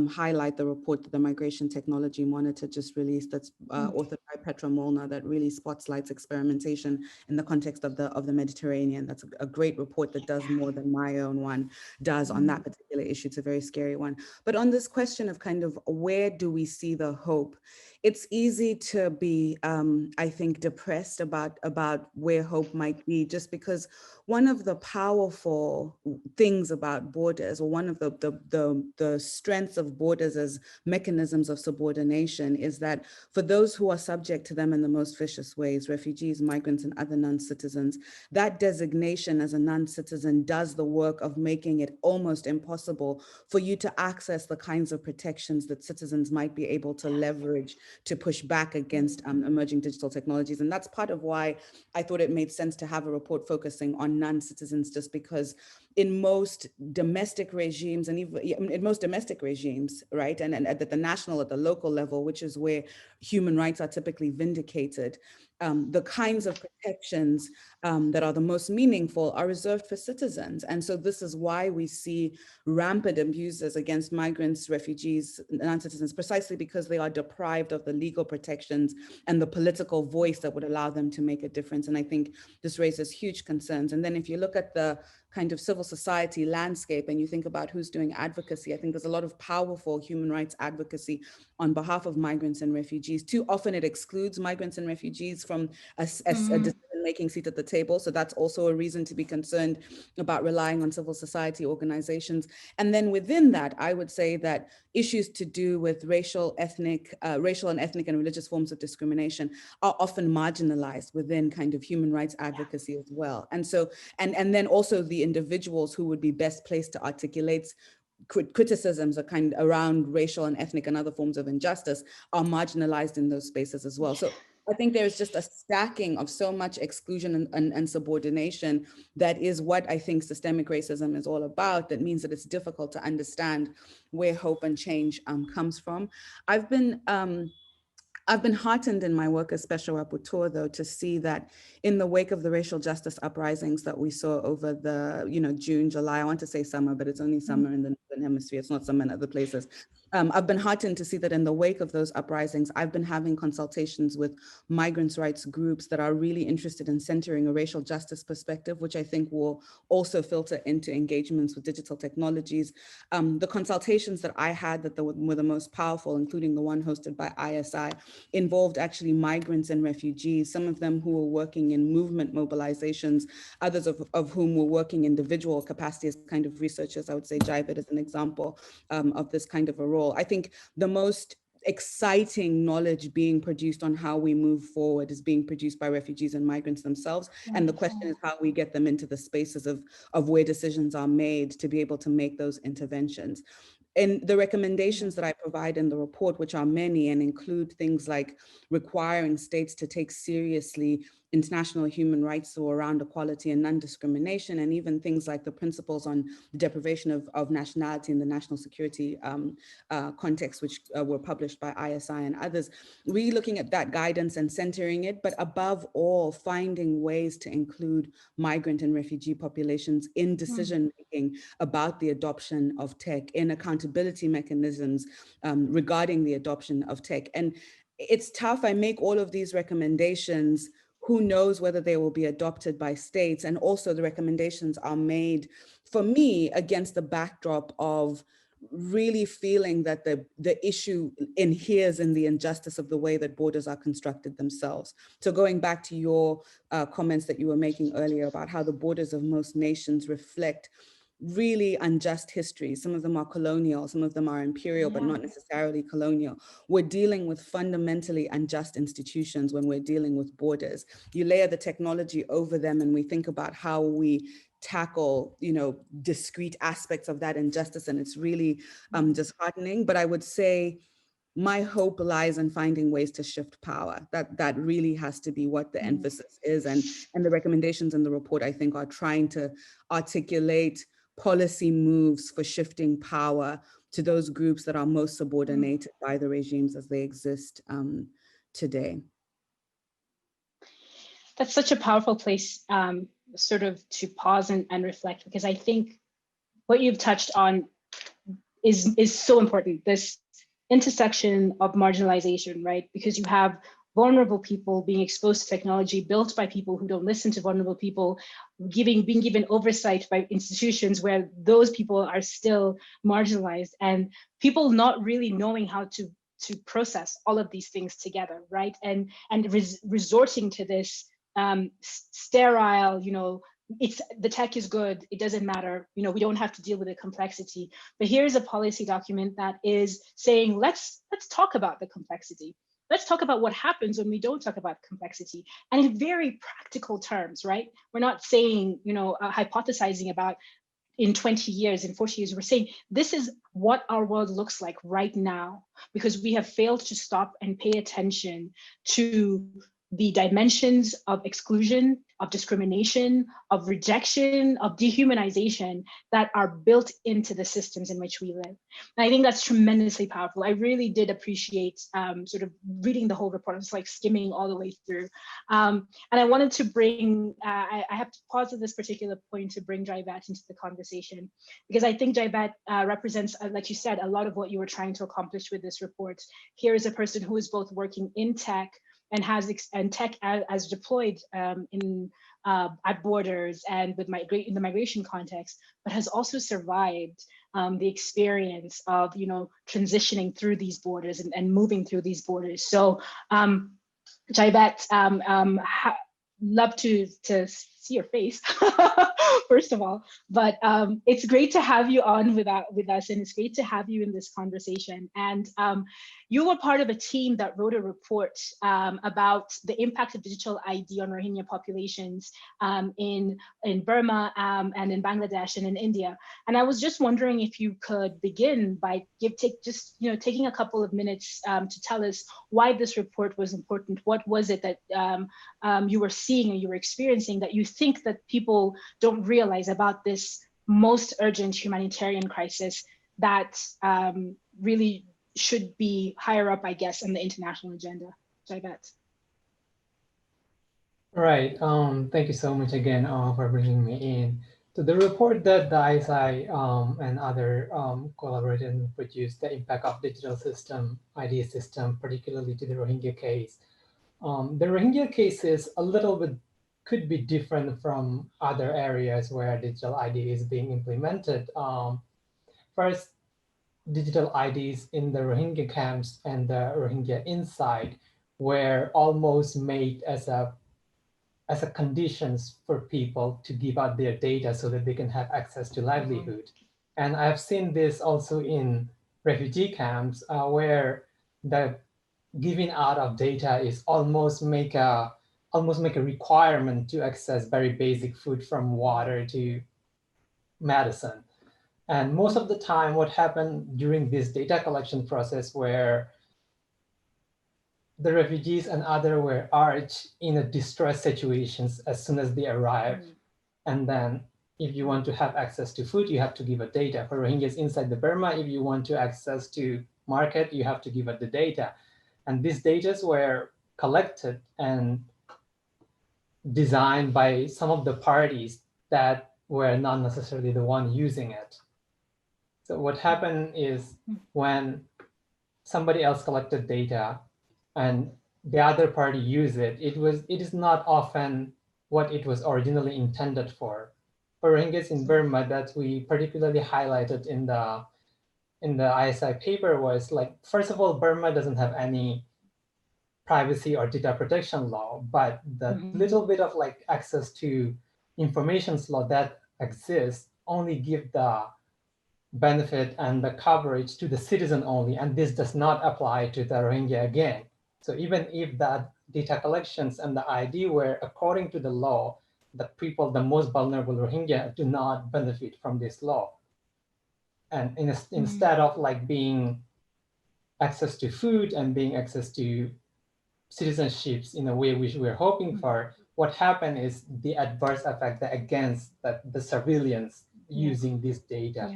highlight the report that the Migration Technology Monitor just released, that's authored by Petra Molnar, that really spotlights experimentation in the context of the Mediterranean. That's a great report that does more than my own one does on that particular issue. It's a very scary one. But on this question of kind of where do we see the hope, it's easy to be, I think, depressed about where hope might be, just because one of the powerful things about borders, or one of the strengths of borders as mechanisms of subordination, is that for those who are subject to them in the most vicious ways, refugees, migrants, and other non-citizens, that designation as a non-citizen does the work of making it almost impossible for you to access the kinds of protections that citizens might be able to leverage to push back against emerging digital technologies. And that's part of why I thought it made sense to have a report focusing on non-citizens, just because in most domestic regimes, and even in most domestic regimes, right, and at the national, at the local level, which is where human rights are typically vindicated, the kinds of protections that are the most meaningful are reserved for citizens. And so this is why we see rampant abuses against migrants, refugees, non-citizens, precisely because they are deprived of the legal protections and the political voice that would allow them to make a difference. And I think this raises huge concerns. And then if you look at the kind of civil society landscape and you think about who's doing advocacy, I think there's a lot of powerful human rights advocacy on behalf of migrants and refugees. Too often it excludes migrants and refugees from a decision-making seat at the table. So that's also a reason to be concerned about relying on civil society organizations. And then within that, I would say that issues to do with racial and ethnic and religious forms of discrimination are often marginalized within kind of human rights advocacy as well. And so, and then also the individuals who would be best placed to articulate criticisms around racial and ethnic and other forms of injustice are marginalized in those spaces as well. So I think there's just a stacking of so much exclusion and subordination that is what I think systemic racism is all about. That means that it's difficult to understand where hope and change comes from. I've been heartened in my work as Special Rapporteur, though, to see that in the wake of the racial justice uprisings that we saw over the, June, July, I want to say summer, but it's only summer in the Northern Hemisphere. It's not some in other places. I've been heartened to see that in the wake of those uprisings, I've been having consultations with migrants' rights groups that are really interested in centering a racial justice perspective, which I think will also filter into engagements with digital technologies. The consultations that I had that were the most powerful, including the one hosted by ISI, involved actually migrants and refugees, some of them who were working in movement mobilizations, others of whom were working in individual capacity as kind of researchers. I would say Jaivet is an example of this kind of a role. I think the most exciting knowledge being produced on how we move forward is being produced by refugees and migrants themselves. And the question is how we get them into the spaces of where decisions are made to be able to make those interventions. And the recommendations that I provide in the report, which are many and include things like requiring states to take seriously international human rights law around equality and non-discrimination, and even things like the principles on the deprivation of nationality in the national security context, which were published by ISI and others, really looking at that guidance and centering it, but above all, finding ways to include migrant and refugee populations in decision-making about the adoption of tech, in accountability mechanisms regarding the adoption of tech. And it's tough. I make all of these recommendations. Who knows whether they will be adopted by states? And also the recommendations are made, for me, against the backdrop of really feeling that the issue inheres in the injustice of the way that borders are constructed themselves. So going back to your comments that you were making earlier about how the borders of most nations reflect really unjust history. Some of them are colonial, some of them are imperial, but not necessarily colonial. We're dealing with fundamentally unjust institutions when we're dealing with borders. You layer the technology over them and we think about how we tackle, discrete aspects of that injustice, and it's really disheartening. But I would say my hope lies in finding ways to shift power. That really has to be what the emphasis is. And the recommendations in the report, I think, are trying to articulate policy moves for shifting power to those groups that are most subordinated by the regimes as they exist today. That's such a powerful place sort of to pause and reflect, because I think what you've touched on is so important, this intersection of marginalization, right? Because you have vulnerable people being exposed to technology built by people who don't listen to vulnerable people, being given oversight by institutions where those people are still marginalized, and people not really knowing how to process all of these things together, right? And resorting to this sterile, the tech is good, it doesn't matter, we don't have to deal with the complexity. But here's a policy document that is saying, let's talk about the complexity. Let's talk about what happens when we don't talk about complexity, and in very practical terms, right? We're not saying, hypothesizing about in 20 years, in 40 years, we're saying this is what our world looks like right now, because we have failed to stop and pay attention to the dimensions of exclusion, of discrimination, of rejection, of dehumanization that are built into the systems in which we live. And I think that's tremendously powerful. I really did appreciate sort of reading the whole report. I was like skimming all the way through. And I wanted to bring, I have to pause at this particular point to bring Jaivet into the conversation, because I think Jaivet represents, like you said, a lot of what you were trying to accomplish with this report. Here is a person who is both working in tech and has tech as deployed at borders and with in the migration context, but has also survived the experience of transitioning through these borders and moving through these borders. So Jaivet, love to see your face first of all, but it's great to have you on with us, and it's great to have you in this conversation. And you were part of a team that wrote a report about the impact of digital ID on Rohingya populations in Burma and in Bangladesh and in India. And I was just wondering if you could begin by taking a couple of minutes to tell us why this report was important. What was it that you were seeing or you were experiencing that you think that people don't realize about this most urgent humanitarian crisis that really should be higher up, I guess, on the international agenda? Jaivet. Right. Thank you so much again for bringing me in. So the report that the ISI and other collaborators produced, the impact of digital system, ID system, particularly to the Rohingya case. The Rohingya case is a little bit, could be different from other areas where digital ID is being implemented. First, digital IDs in the Rohingya camps and the Rohingya inside were almost made as a conditions for people to give out their data so that they can have access to livelihood. And I've seen this also in refugee camps where the giving out of data is almost make a requirement to access very basic food, from water to medicine. And most of the time what happened during this data collection process where the refugees and others were urged in a distress situations as soon as they arrived. And then if you want to have access to food, you have to give a data. For Rohingyas inside the Burma, if you want to access to market, you have to give it the data. And these data were collected and designed by some of the parties that were not necessarily the one using it. So what happened is when somebody else collected data and the other party used it, it is not often what it was originally intended for. For Rohingyas in Burma, that we particularly highlighted in the ISI paper was like, first of all, Burma doesn't have any privacy or data protection law, but the little bit of like access to information law that exists only give the benefit and the coverage to the citizen only, and this does not apply to the Rohingya again. So even if that data collections and the ID were according to the law, the people, the most vulnerable Rohingya do not benefit from this law. And instead of like being access to food and being access to citizenships in a way which we're hoping for, what happened is the adverse effect against the surveillance using this data.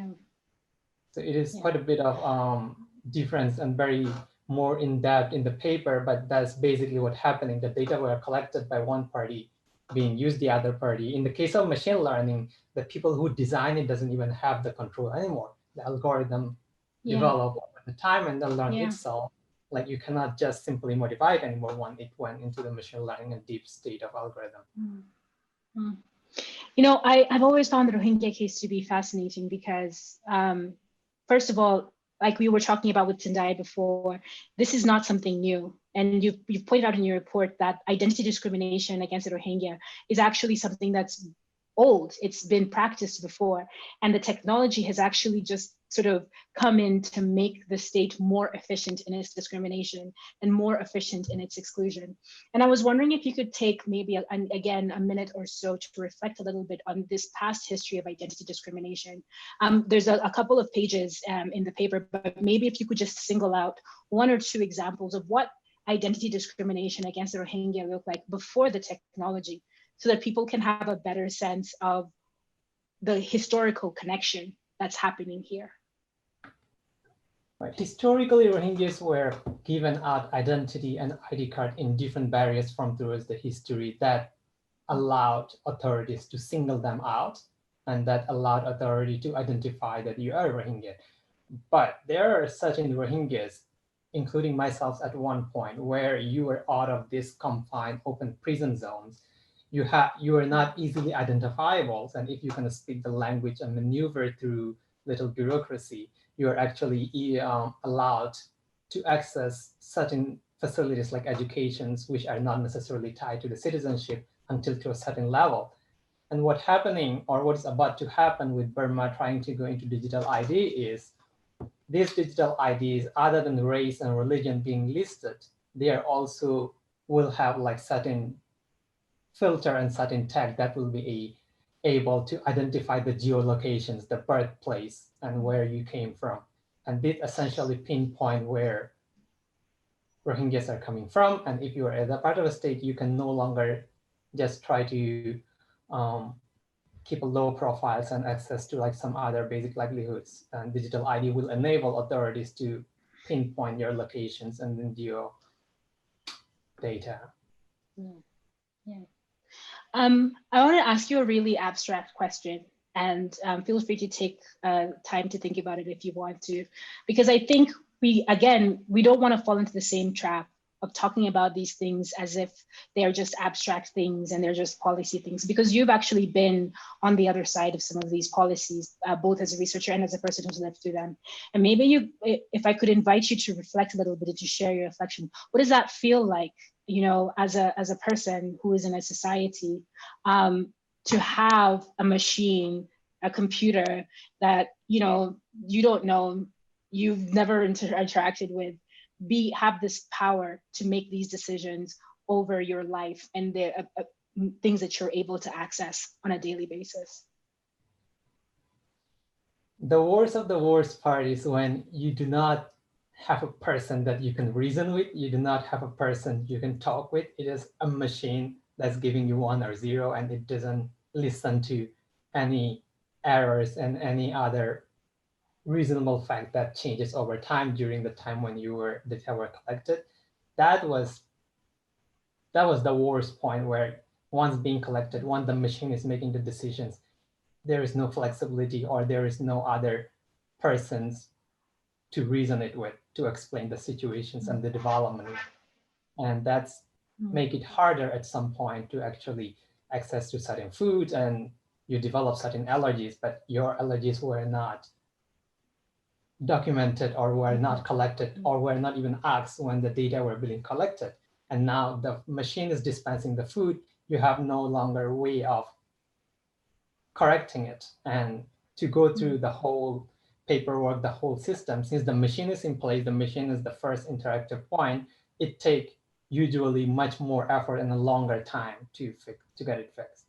So it is quite a bit of difference and very more in depth in the paper, but that's basically what happening. The data were collected by one party being used the other party. In the case of machine learning, the people who design it doesn't even have the control anymore. The algorithm developed over the time and then learn itself. Like you cannot just simply modify it anymore when it went into the machine learning and deep state of algorithm. You know, I've always found the Rohingya case to be fascinating because, first of all, like we were talking about with Tendayi before, this is not something new. And you've pointed out in your report that identity discrimination against the Rohingya is actually something that's old. It's been practiced before. And the technology has actually just sort of come in to make the state more efficient in its discrimination and more efficient in its exclusion. And I was wondering if you could take maybe, again, a minute or so to reflect a little bit on this past history of identity discrimination. There's a couple of pages in the paper, but maybe if you could just single out one or two examples of what identity discrimination against the Rohingya looked like before the technology, so that people can have a better sense of the historical connection that's happening here. Right. Historically, Rohingyas were given out identity and ID card in different barriers from through the history that allowed authorities to single them out and that allowed authority to identify that you are Rohingya. But there are certain Rohingyas, including myself at one point, where you were out of these confined open prison zones. You are not easily identifiable. And if you can speak the language and maneuver through little bureaucracy, you are actually allowed to access certain facilities like educations, which are not necessarily tied to the citizenship until to a certain level. And what's happening or what is about to happen with Burma trying to go into digital ID is these digital IDs, other than race and religion being listed, they are also will have like certain filter and certain tag that will be able to identify the geolocations, the birthplace, and where you came from. And this essentially pinpoint where Rohingyas are coming from. And if you are at a part of a state, you can no longer just try to keep a low profiles and access to like some other basic livelihoods. And digital ID will enable authorities to pinpoint your locations and then geo data. I want to ask you a really abstract question. And feel free to take time to think about it if you want to, because I think we don't want to fall into the same trap of talking about these things as if they're just abstract things and they're just policy things, because you've actually been on the other side of some of these policies, both as a researcher and as a person who's lived through them. And maybe if I could invite you to reflect a little bit, to share your reflection, what does that feel like, you know, as a person who is in a society, to have a machine, a computer that, you know, you don't know, you've never interacted with, have this power to make these decisions over your life and the things that you're able to access on a daily basis? The worst of the worst part is when you do not have a person that you can reason with, you do not have a person you can talk with. It is a machine that's giving you 1 or 0, and it doesn't listen to any errors and any other reasonable fact that changes over time during the time when the data were collected. That was the worst point, where once being collected, once the machine is making the decisions, there is no flexibility, or there is no other persons to reason it with, to explain the situations and the development. And that's make it harder at some point to actually access to certain foods, and you develop certain allergies, but your allergies were not documented or were not collected or were not even asked when the data were being collected. And now the machine is dispensing the food, you have no longer a way of correcting it. And to go through the whole paperwork, the whole system, since the machine is in place, the machine is the first interactive point, it takes usually much more effort and a longer time to get it fixed.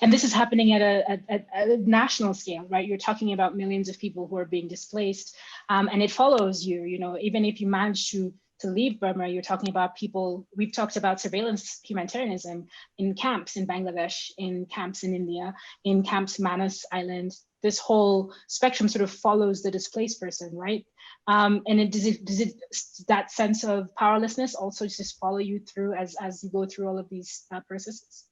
And this is happening at a national scale, right? You're talking about millions of people who are being displaced, and it follows you. You know, even if you manage to leave Burma, you're talking about people. We've talked about surveillance humanitarianism in camps in Bangladesh, in camps in India, in camps Manus Island. This whole spectrum sort of follows the displaced person, right? And does it that sense of powerlessness also just follow you through as you go through all of these processes?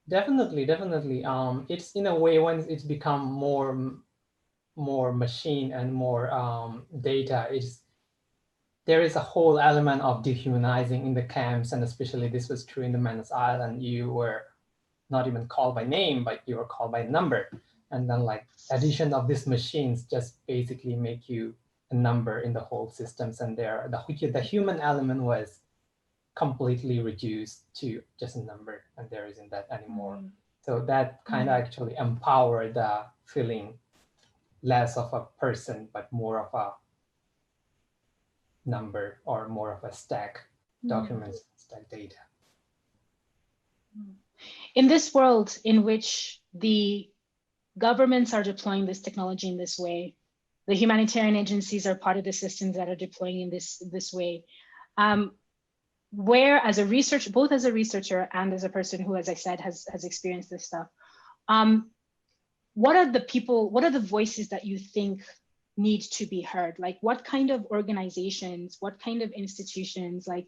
Definitely. It's in a way, when it's become more machine and more data, there is a whole element of dehumanizing in the camps, and especially this was true in the Manus Island. You were not even called by name, but you were called by number. And then like addition of these machines just basically make you a number in the whole systems, and the human element was completely reduced to just a number, and there isn't that anymore. So that kind of actually empowered the feeling less of a person, but more of a number, or more of a stack documents, stack data. In this world in which the governments are deploying this technology in this way, the humanitarian agencies are part of the systems that are deploying in this way, where as a researcher, both as a researcher and as a person who, as I said, has experienced this stuff, what are the voices that you think need to be heard? Like what kind of organizations, what kind of institutions, like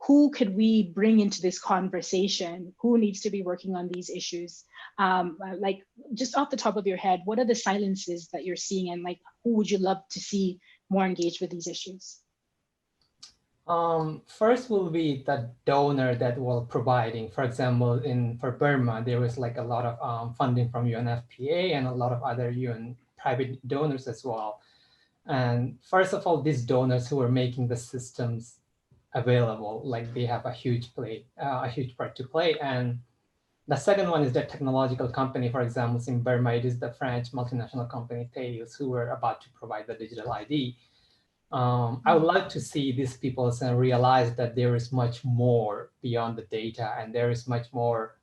who could we bring into this conversation? Who needs to be working on these issues? Like just off the top of your head, what are the silences that you're seeing, and like who would you love to see more engaged with these issues? First will be the donor that will providing. For example, for Burma, there was like a lot of funding from UNFPA and a lot of other UN private donors as well. And first of all, these donors who are making the systems available, like they have a huge part to play. And the second one is the technological company. For example, in Burma, it is the French multinational company Thales, who were about to provide the digital ID. I would like to see these people realize that there is much more beyond the data, and there is much more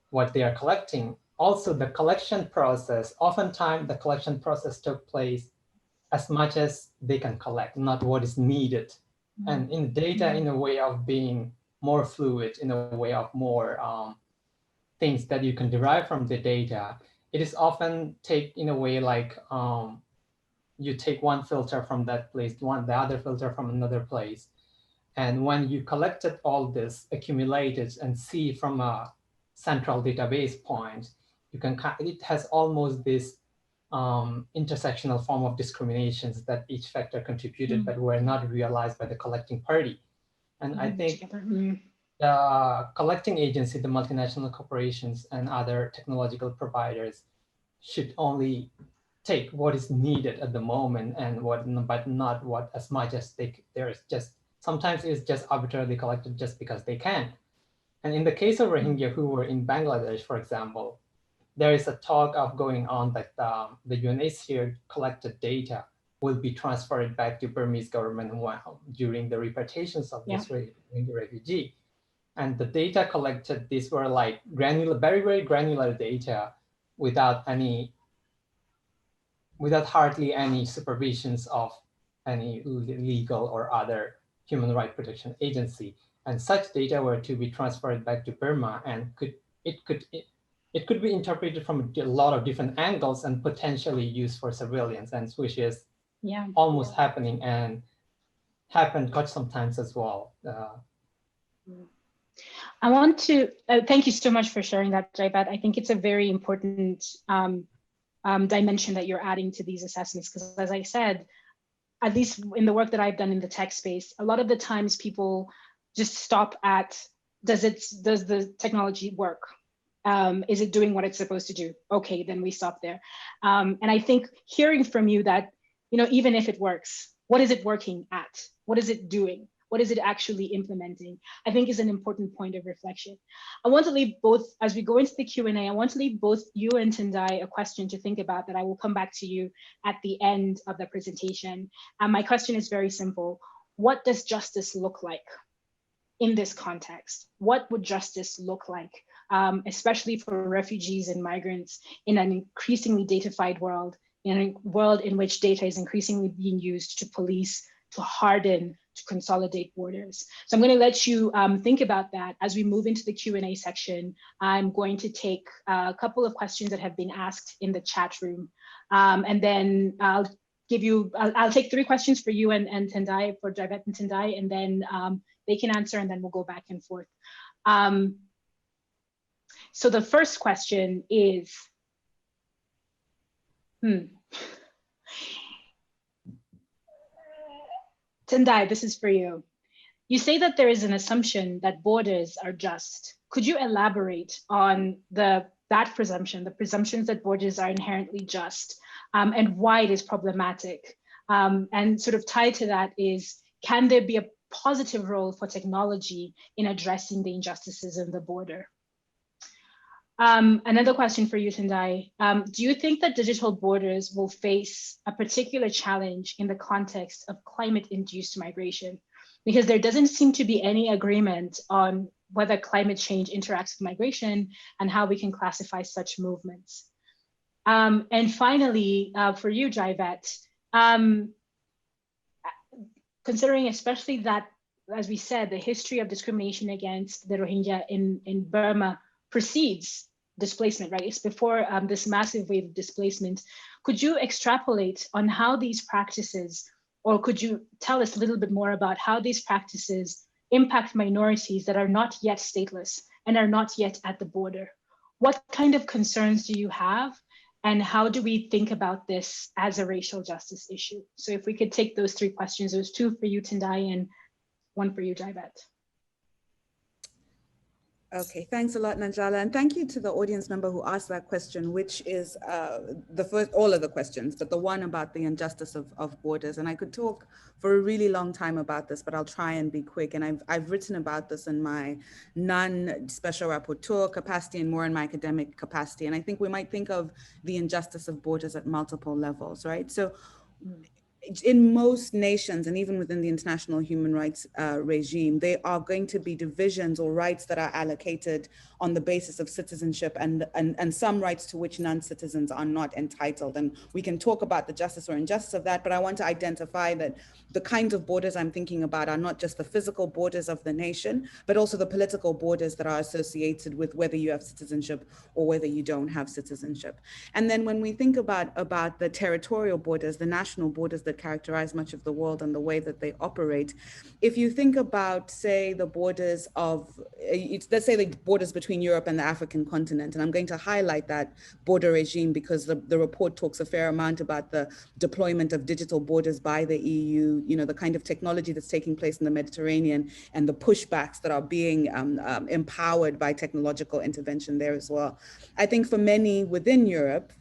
what they are collecting. Also, the collection process, oftentimes the collection process took place as much as they can collect, not what is needed. And in data, in a way of being more fluid, in a way of more things that you can derive from the data, it is often take in a way like you take one filter from that place, the other filter from another place. And when you collected all this, accumulated, and see from a central database point, it has almost this intersectional form of discriminations that each factor contributed, but were not realized by the collecting party. And I think the collecting agency, the multinational corporations and other technological providers should only take what is needed at the moment and but not what as much as sometimes it's just arbitrarily collected just because they can. And in the case of Rohingya who were in Bangladesh, for example, there is a talk of going on that the UNHCR collected data will be transferred back to Burmese government during the repatriations of this Rohingya refugee. And the data collected, these were like granular, very, very granular data without hardly any supervisions of any legal or other human rights protection agency. And such data were to be transferred back to Burma, and it could be interpreted from a lot of different angles and potentially used for surveillance, and which is almost happening and happened quite sometimes as well. I want to thank you so much for sharing that, Jaibat. I think it's a very important dimension that you're adding to these assessments, because as I said, at least in the work that I've done in the tech space, a lot of the times people just stop at, does the technology work? Is it doing what it's supposed to do? Okay, then we stop there. And I think hearing from you that, even if it works, what is it working at? What is it doing? What is it actually implementing? I think is an important point of reflection. I want to leave both, as we go into the Q&A, I want to leave both you and Tendayi a question to think about that I will come back to you at the end of the presentation. My question is very simple. What does justice look like in this context? What would justice look like, especially for refugees and migrants in an increasingly datafied world, in a world in which data is increasingly being used to police, to harden, to consolidate borders? So I'm going to let you think about that as we move into the Q&A section. I'm going to take a couple of questions that have been asked in the chat room. And then I'll take 3 questions for you and Tendayi, for Jaibat and Tendayi, and then they can answer, and then we'll go back and forth. So the first question is, Tendayi, this is for you. You say that there is an assumption that borders are just. Could you elaborate on that presumption, the presumptions that borders are inherently just, and why it is problematic? And sort of tied to that is, can there be a positive role for technology in addressing the injustices in the border? Another question for you, Tendayi. Do you think that digital borders will face a particular challenge in the context of climate-induced migration? Because there doesn't seem to be any agreement on whether climate change interacts with migration and how we can classify such movements. And finally, for you, Jaibat, considering especially that, as we said, the history of discrimination against the Rohingya in Burma precedes displacement, right? It's before this massive wave of displacement. Could you extrapolate on how these practices, or could you tell us a little bit more about how these practices impact minorities that are not yet stateless and are not yet at the border? What kind of concerns do you have? And how do we think about this as a racial justice issue? So if we could take those 3 questions, there's 2 for you, Tendayi, and 1 for you, Jaibat. Okay, thanks a lot, Nanjala. And thank you to the audience member who asked that question, which is all of the questions, but the one about the injustice of borders. And I could talk for a really long time about this, but I'll try and be quick. And I've written about this in my non-special rapporteur capacity and more in my academic capacity. And I think we might think of the injustice of borders at multiple levels, right? So in most nations, and even within the international human rights regime, there are going to be divisions or rights that are allocated on the basis of citizenship and some rights to which non-citizens are not entitled. And we can talk about the justice or injustice of that, but I want to identify that the kinds of borders I'm thinking about are not just the physical borders of the nation, but also the political borders that are associated with whether you have citizenship or whether you don't have citizenship. And then when we think about the territorial borders, the national borders that that characterize much of the world and the way that they operate. If you think about, say, the borders of, let's say the borders between Europe and the African continent, and I'm going to highlight that border regime because the report talks a fair amount about the deployment of digital borders by the EU, you know, the kind of technology that's taking place in the Mediterranean and the pushbacks that are being empowered by technological intervention there as well. I think for many within Europe,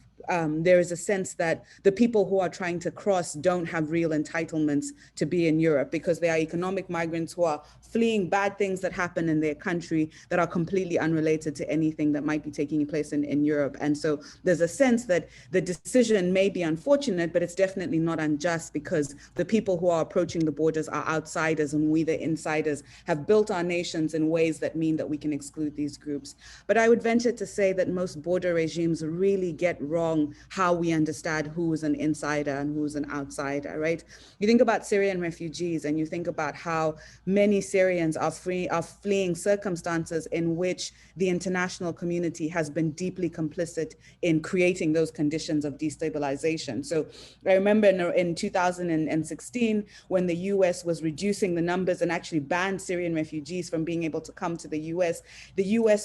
there is a sense that the people who are trying to cross don't have real entitlements to be in Europe because they are economic migrants who are fleeing bad things that happen in their country that are completely unrelated to anything that might be taking place in Europe. And so there's a sense that the decision may be unfortunate, but it's definitely not unjust because the people who are approaching the borders are outsiders and we, the insiders, have built our nations in ways that mean that we can exclude these groups. But I would venture to say that most border regimes really get wrong how we understand who is an insider and who's an outsider, right? You think about Syrian refugees and you think about how many Syrians are fleeing circumstances in which the international community has been deeply complicit in creating those conditions of destabilization. So I remember in 2016, when the US was reducing the numbers and actually banned Syrian refugees from being able to come to the US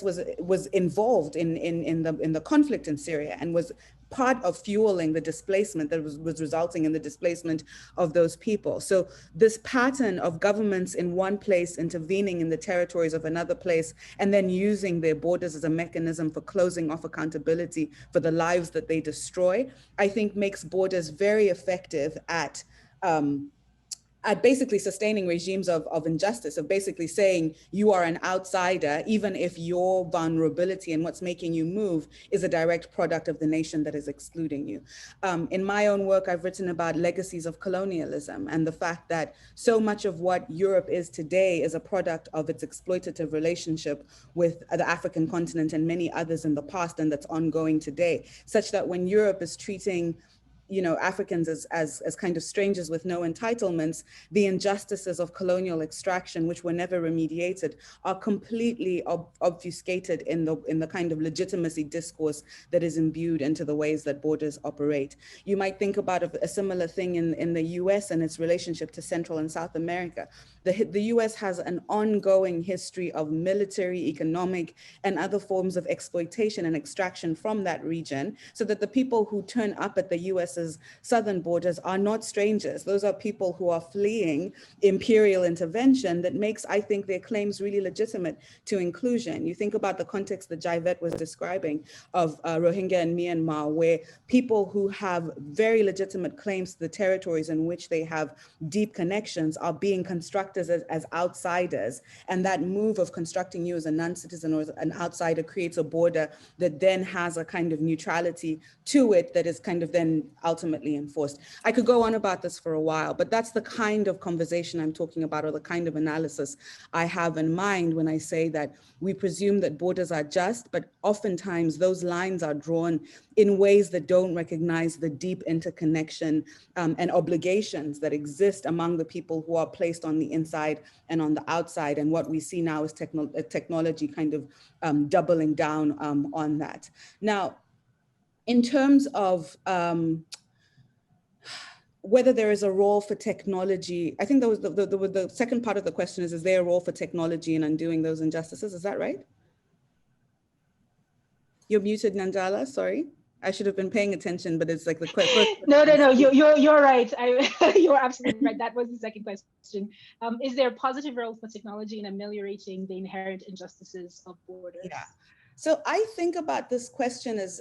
was involved in the conflict in Syria and was part of fueling the displacement that was resulting in the displacement of those people. So this pattern of governments in one place intervening in the territories of another place and then using their borders as a mechanism for closing off accountability for the lives that they destroy, I think makes borders very effective at basically sustaining regimes of injustice, of basically saying you are an outsider, even if your vulnerability and what's making you move is a direct product of the nation that is excluding you. In my own work, I've written about legacies of colonialism and the fact that so much of what Europe is today is a product of its exploitative relationship with the African continent and many others in the past, and that's ongoing today, such that when Europe is treating Africans as kind of strangers with no entitlements, the injustices of colonial extraction, which were never remediated, are completely obfuscated in the kind of legitimacy discourse that is imbued into the ways that borders operate. You might think about a similar thing in the US and its relationship to Central and South America. The US has an ongoing history of military, economic, and other forms of exploitation and extraction from that region, so that the people who turn up at the US's southern borders are not strangers. Those are people who are fleeing imperial intervention that makes, I think, their claims really legitimate to inclusion. You think about the context that Javed was describing of Rohingya in Myanmar, where people who have very legitimate claims to the territories in which they have deep connections are being constructed as outsiders. And that move of constructing you as a non-citizen or as an outsider creates a border that then has a kind of neutrality to it that is kind of then ultimately enforced. I could go on about this for a while, but that's the kind of conversation I'm talking about, or the kind of analysis I have in mind when I say that we presume that borders are just, but oftentimes those lines are drawn in ways that don't recognize the deep interconnection and obligations that exist among the people who are placed on the inside and on the outside. And what we see now is technology kind of doubling down on that. Now, in terms of whether there is a role for technology, I think that was the second part of the question is there a role for technology in undoing those injustices? Is that right? You're muted, Nanjala, sorry. I should have been paying attention, but it's like the question. No, you're right. You're absolutely right. That was the second question. Is there a positive role for technology in ameliorating the inherent injustices of borders? Yeah. So I think about this question as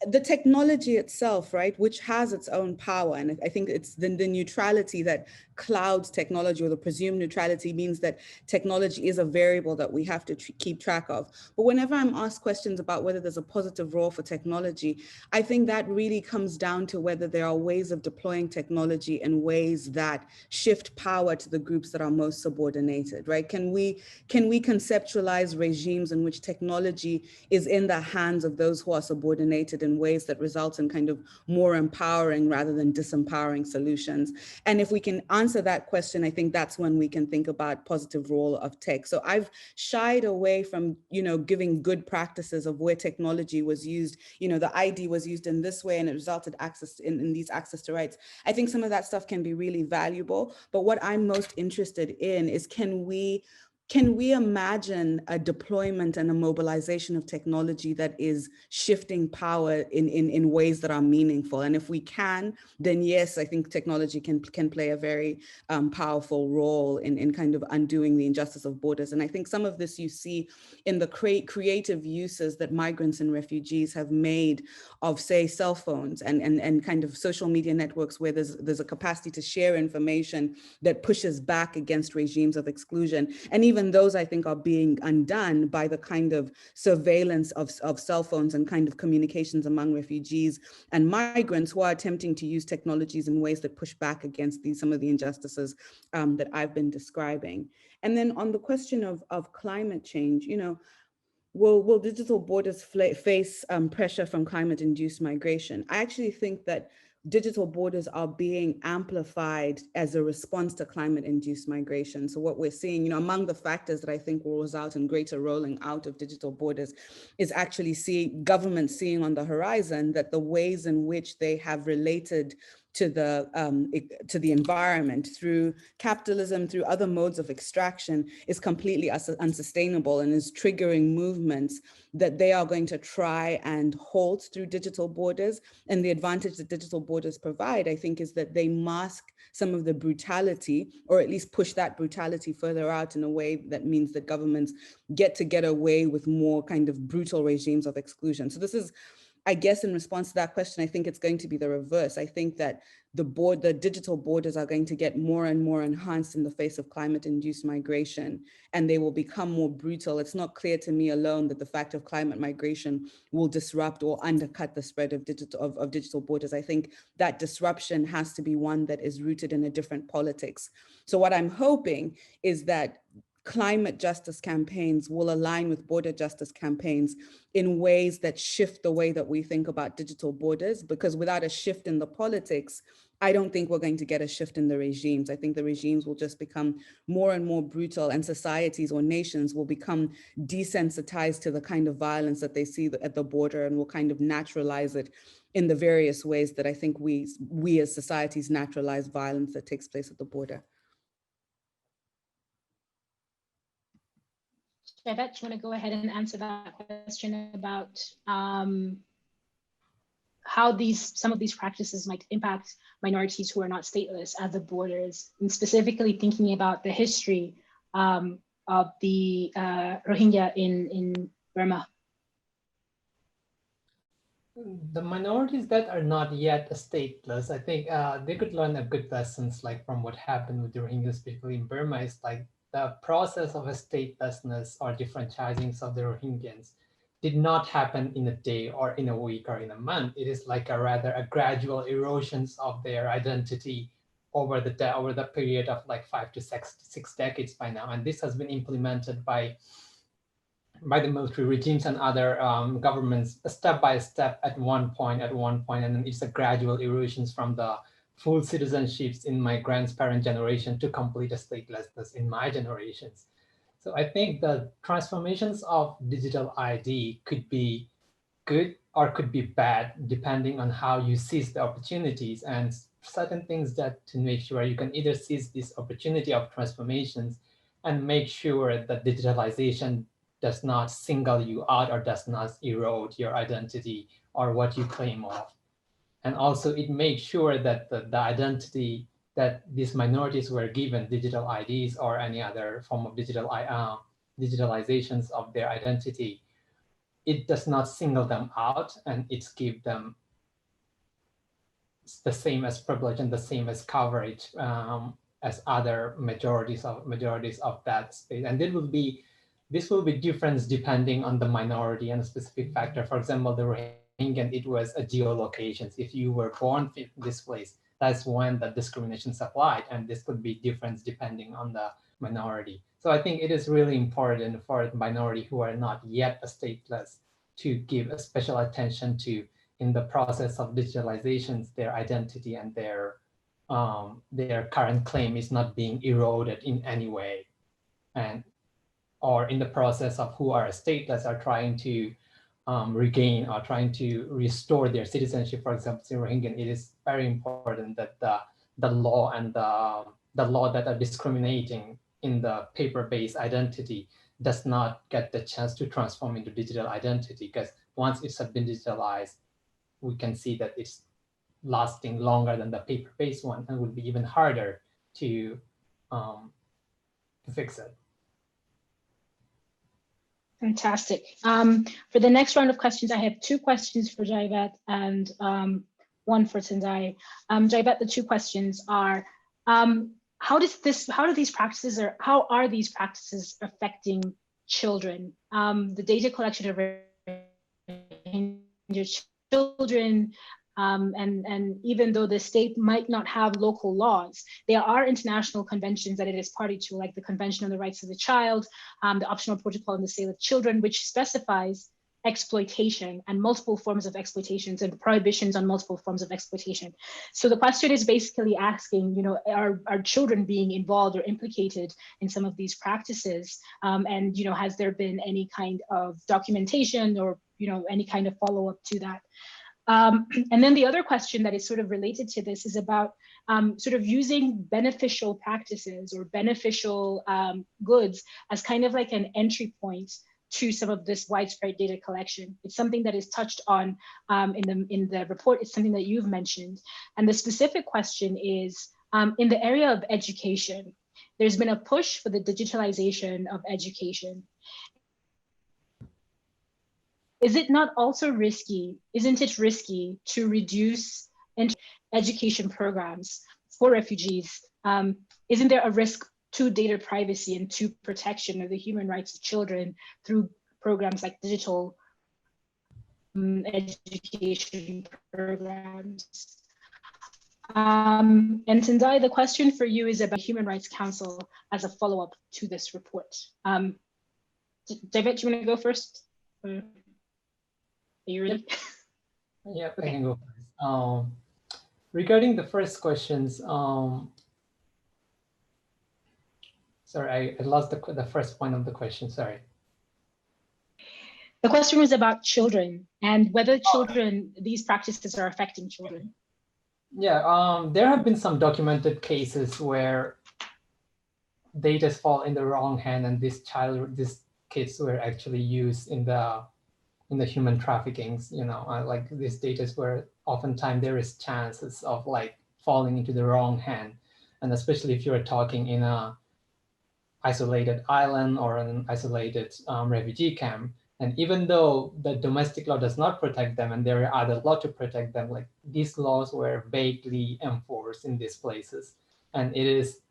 the technology itself, right, which has its own power. And I think it's the neutrality that clouds technology, or the presumed neutrality, means that technology is a variable that we have to keep track of. But whenever I'm asked questions about whether there's a positive role for technology, I think that really comes down to whether there are ways of deploying technology in ways that shift power to the groups that are most subordinated, right? Can we conceptualize regimes in which technology is in the hands of those who are subordinated in ways that result in kind of more empowering rather than disempowering solutions? And if we can answer answer that question, I think that's when we can think about positive role of tech. So I've shied away from, giving good practices of where technology was used, the ID was used in this way and it resulted in these access to rights. I think some of that stuff can be really valuable, but what I'm most interested in is can we imagine a deployment and a mobilization of technology that is shifting power in ways that are meaningful? And if we can, then yes, I think technology can play a very powerful role in kind of undoing the injustice of borders. And I think some of this you see in the creative uses that migrants and refugees have made of, say, cell phones and kind of social media networks where there's a capacity to share information that pushes back against regimes of exclusion. And even those, I think, are being undone by the kind of surveillance of cell phones and kind of communications among refugees and migrants who are attempting to use technologies in ways that push back against some of the injustices that I've been describing. And then on the question of climate change, will digital borders face pressure from climate-induced migration? I actually think that digital borders are being amplified as a response to climate-induced migration. So what we're seeing, among the factors that I think will result in greater rolling out of digital borders is actually governments seeing on the horizon that the ways in which they have related to the environment through capitalism, through other modes of extraction, is completely unsustainable and is triggering movements that they are going to try and halt through digital borders. And the advantage that digital borders provide, I think, is that they mask some of the brutality, or at least push that brutality further out in a way that means that governments get away with more kind of brutal regimes of exclusion. So this is, I guess, in response to that question, I think it's going to be the reverse. I think that the digital borders are going to get more and more enhanced in the face of climate-induced migration, and they will become more brutal. It's not clear to me alone that the fact of climate migration will disrupt or undercut the spread of digital borders. I think that disruption has to be one that is rooted in a different politics. So what I'm hoping is that climate justice campaigns will align with border justice campaigns in ways that shift the way that we think about digital borders, because without a shift in the politics, I don't think we're going to get a shift in the regimes. I think the regimes will just become more and more brutal, and societies or nations will become desensitized to the kind of violence that they see at the border and will kind of naturalize it in the various ways that I think we as societies naturalize violence that takes place at the border. Yvette, do you want to go ahead and answer that question about how some of these practices might impact minorities who are not stateless at the borders, and specifically thinking about the history of the Rohingya in Burma? The minorities that are not yet stateless, I think they could learn a good lessons like from what happened with the Rohingya, specifically in Burma, is like the process of a statelessness or differentiating of the Rohingyans did not happen in a day or in a week or in a month. It is like a gradual erosions of their identity over the period of like 5 to 6 decades by now. And this has been implemented by the military regimes and other governments step by step at one point, and then it's a gradual erosions from the full citizenships in my grandparent generation to complete a statelessness in my generations. So I think the transformations of digital ID could be good or could be bad, depending on how you seize the opportunities, and certain things that to make sure you can either seize this opportunity of transformations and make sure that digitalization does not single you out or does not erode your identity or what you claim of. And also it makes sure that the identity that these minorities were given, digital IDs or any other form of digitalizations of their identity, it does not single them out, and it's give them the same as privilege and the same as coverage as other majorities of that space. And this will be different depending on the minority and a specific factor. For example, the Rohingya, it was a geolocation. If you were born in this place, that's when the discrimination is applied, and this could be different depending on the minority. So I think it is really important for the minority who are not yet stateless to give a special attention to, in the process of digitalizations, their identity and their their current claim is not being eroded in any way, and or in the process of who are stateless are trying to regain or trying to restore their citizenship. For example, in Rohingya, it is very important that the law and the law that are discriminating in the paper-based identity does not get the chance to transform into digital identity, because once it's been digitalized, we can see that it's lasting longer than the paper-based one and will be even harder to fix it. Fantastic. For the next round of questions, I have two questions for Jaivet and one for Tendayi. Jaivet, the two questions are, how are these practices affecting children? The data collection of children, and even though the state might not have local laws, there are international conventions that it is party to, like the Convention on the Rights of the Child, the Optional Protocol on the Sale of Children, which specifies exploitation and multiple forms of exploitations and prohibitions on multiple forms of exploitation. So the question is basically asking, you know, are children being involved or implicated in some of these practices? And, you know, has there been any kind of documentation or, you know, any kind of follow-up to that? And then the other question that is sort of related to this is about sort of using beneficial practices or beneficial goods as kind of like an entry point to some of this widespread data collection. It's something that is touched on in the report. It's something that you've mentioned. And the specific question is, in the area of education, there's been a push for the digitalization of education. Is it not also risky, isn't it risky to reduce education programs for refugees? Isn't there a risk to data privacy and to protection of the human rights of children through programs like digital education programs? And Tendayi, the question for you is about Human Rights Council as a follow-up to this report. David, do you want to go first? Are you ready? Yeah, Okay. I can go first. Regarding the first questions, sorry, I lost the first point of the question, sorry. The question was about children and whether children, these practices are affecting children. Yeah, there have been some documented cases where data fall in the wrong hand, and these kids were actually used in the human traffickings. You know, like these data where oftentimes there is chances of like falling into the wrong hand, and especially if you're talking in a isolated island or an isolated refugee camp. And even though the domestic law does not protect them and there are other laws to protect them, like these laws were vaguely enforced in these places. And it is,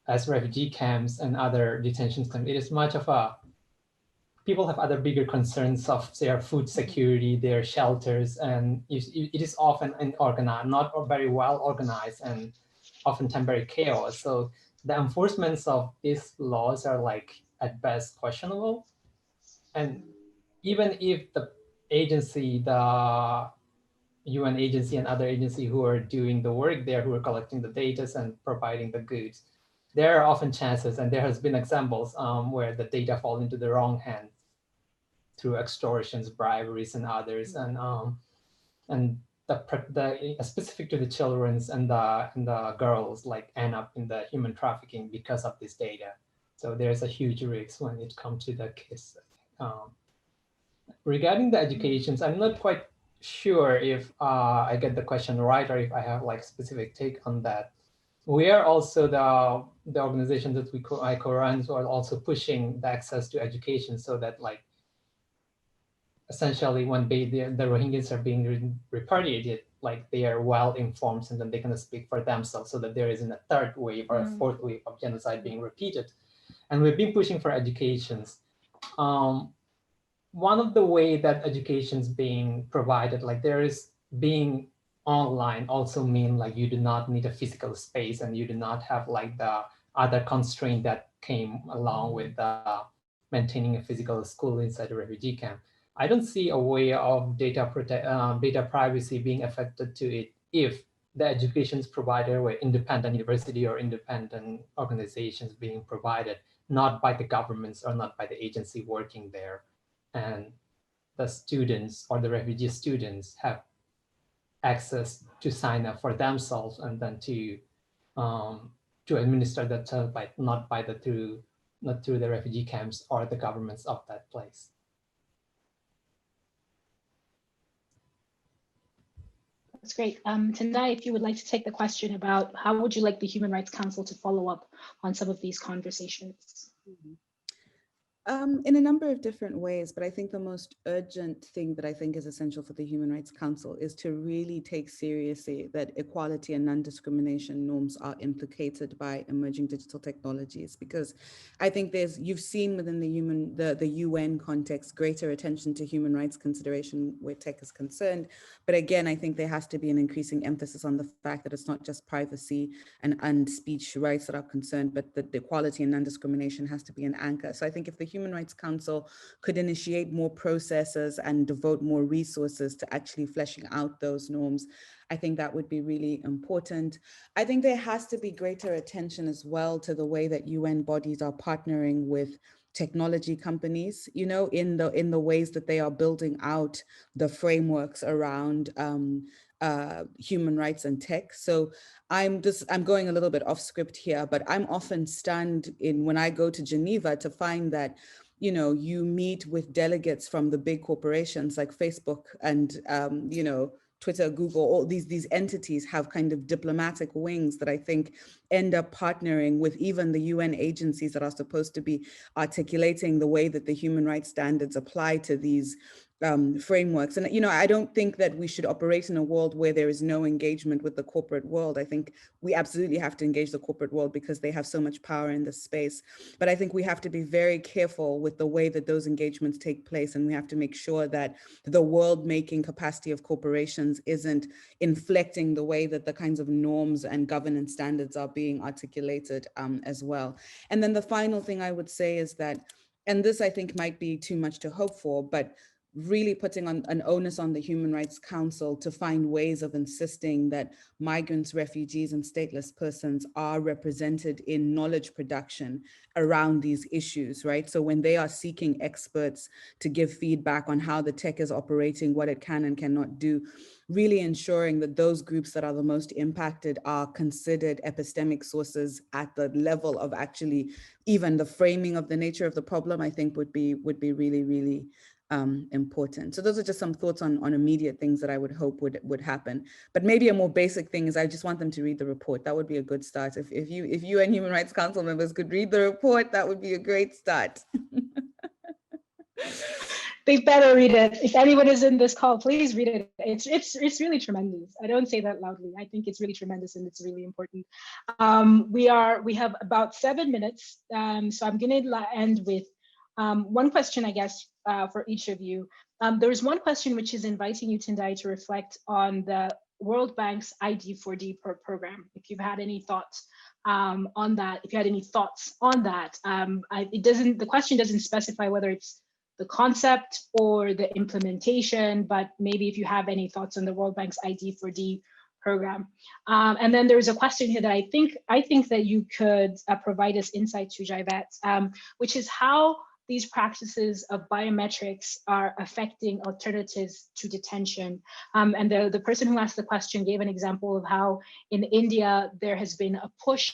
as refugee camps and other detention camps, it is much of a, people have other bigger concerns of their food security, their shelters, and it is often unorganized, not very well organized, and oftentimes very chaos. So the enforcements of these laws are like at best questionable. And even if the agency, the UN agency and other agency who are doing the work there, who are collecting the data and providing the goods, there are often chances, and there has been examples where the data fall into the wrong hands through extortions, briberies, and others, and the specific to the children's and the girls like end up in the human trafficking because of this data. So there's a huge risk when it comes to the kids. Regarding the educations, I'm not quite sure if I get the question right or if I have like specific take on that. We are also the organization that I co-run, so are also pushing the access to education so that like essentially when the Rohingyas are being repatriated, like they are well informed and then they can speak for themselves so that there isn't a third wave or a fourth wave of genocide being repeated. And we've been pushing for educations. One of the way that education is being provided, like there is being online also mean like you do not need a physical space and you do not have like the other constraint that came along with maintaining a physical school inside a refugee camp. I don't see a way of data privacy being affected to it if the education is provided with independent university or independent organizations being provided, not by the governments or not by the agency working there. And the students or the refugee students have access to sign up for themselves and then to administer that term by not through the refugee camps or the governments of that place. That's great. Tendayi, if you would like to take the question about how would you like the Human Rights Council to follow up on some of these conversations? In a number of different ways, but I think the most urgent thing that I think is essential for the Human Rights Council is to really take seriously that equality and non-discrimination norms are implicated by emerging digital technologies, because I think you've seen within the UN context greater attention to human rights consideration where tech is concerned. But again, I think there has to be an increasing emphasis on the fact that it's not just privacy and speech rights that are concerned, but that the equality and non-discrimination has to be an anchor. So I think if the Human Rights Council could initiate more processes and devote more resources to actually fleshing out those norms, I think that would be really important. I think there has to be greater attention as well to the way that UN bodies are partnering with technology companies, you know, in the ways that they are building out the frameworks around human rights and tech. So I'm going a little bit off script here, but I'm often stunned when I go to Geneva to find that, you know, you meet with delegates from the big corporations like Facebook and, you know, Twitter, Google, all these entities have kind of diplomatic wings that I think end up partnering with even the UN agencies that are supposed to be articulating the way that the human rights standards apply to these frameworks. And, you know, I don't think that we should operate in a world where there is no engagement with the corporate world. I think we absolutely have to engage the corporate world because they have so much power in this space. But I think we have to be very careful with the way that those engagements take place. And we have to make sure that the world-making capacity of corporations isn't inflecting the way that the kinds of norms and governance standards are being articulated as well. And then the final thing I would say is that, and this I think might be too much to hope for, but really putting on an onus on the Human Rights Council to find ways of insisting that migrants, refugees, and stateless persons are represented in knowledge production around these issues, right? So when they are seeking experts to give feedback on how the tech is operating, what it can and cannot do, really ensuring that those groups that are the most impacted are considered epistemic sources at the level of actually even the framing of the nature of the problem, I think would be really, really important. So those are just some thoughts on immediate things that I would hope would happen. But maybe a more basic thing is I just want them to read the report. That would be a good start. If you and Human Rights Council members could read the report, that would be a great start. They better read it. If anyone is in this call, please read it. It's really tremendous. I don't say that loudly. I think it's really tremendous and it's really important. We have about 7 minutes, so I'm going to end with one question, I guess, for each of you. There's one question which is inviting you, Tendayi, to reflect on the World Bank's ID4D program. If you've had any thoughts on that, the question doesn't specify whether it's the concept or the implementation, but maybe if you have any thoughts on the World Bank's ID4D program. And then there's a question here that I think that you could provide us insight to, Javette, which is how these practices of biometrics are affecting alternatives to detention. And the person who asked the question gave an example of how in India there has been a push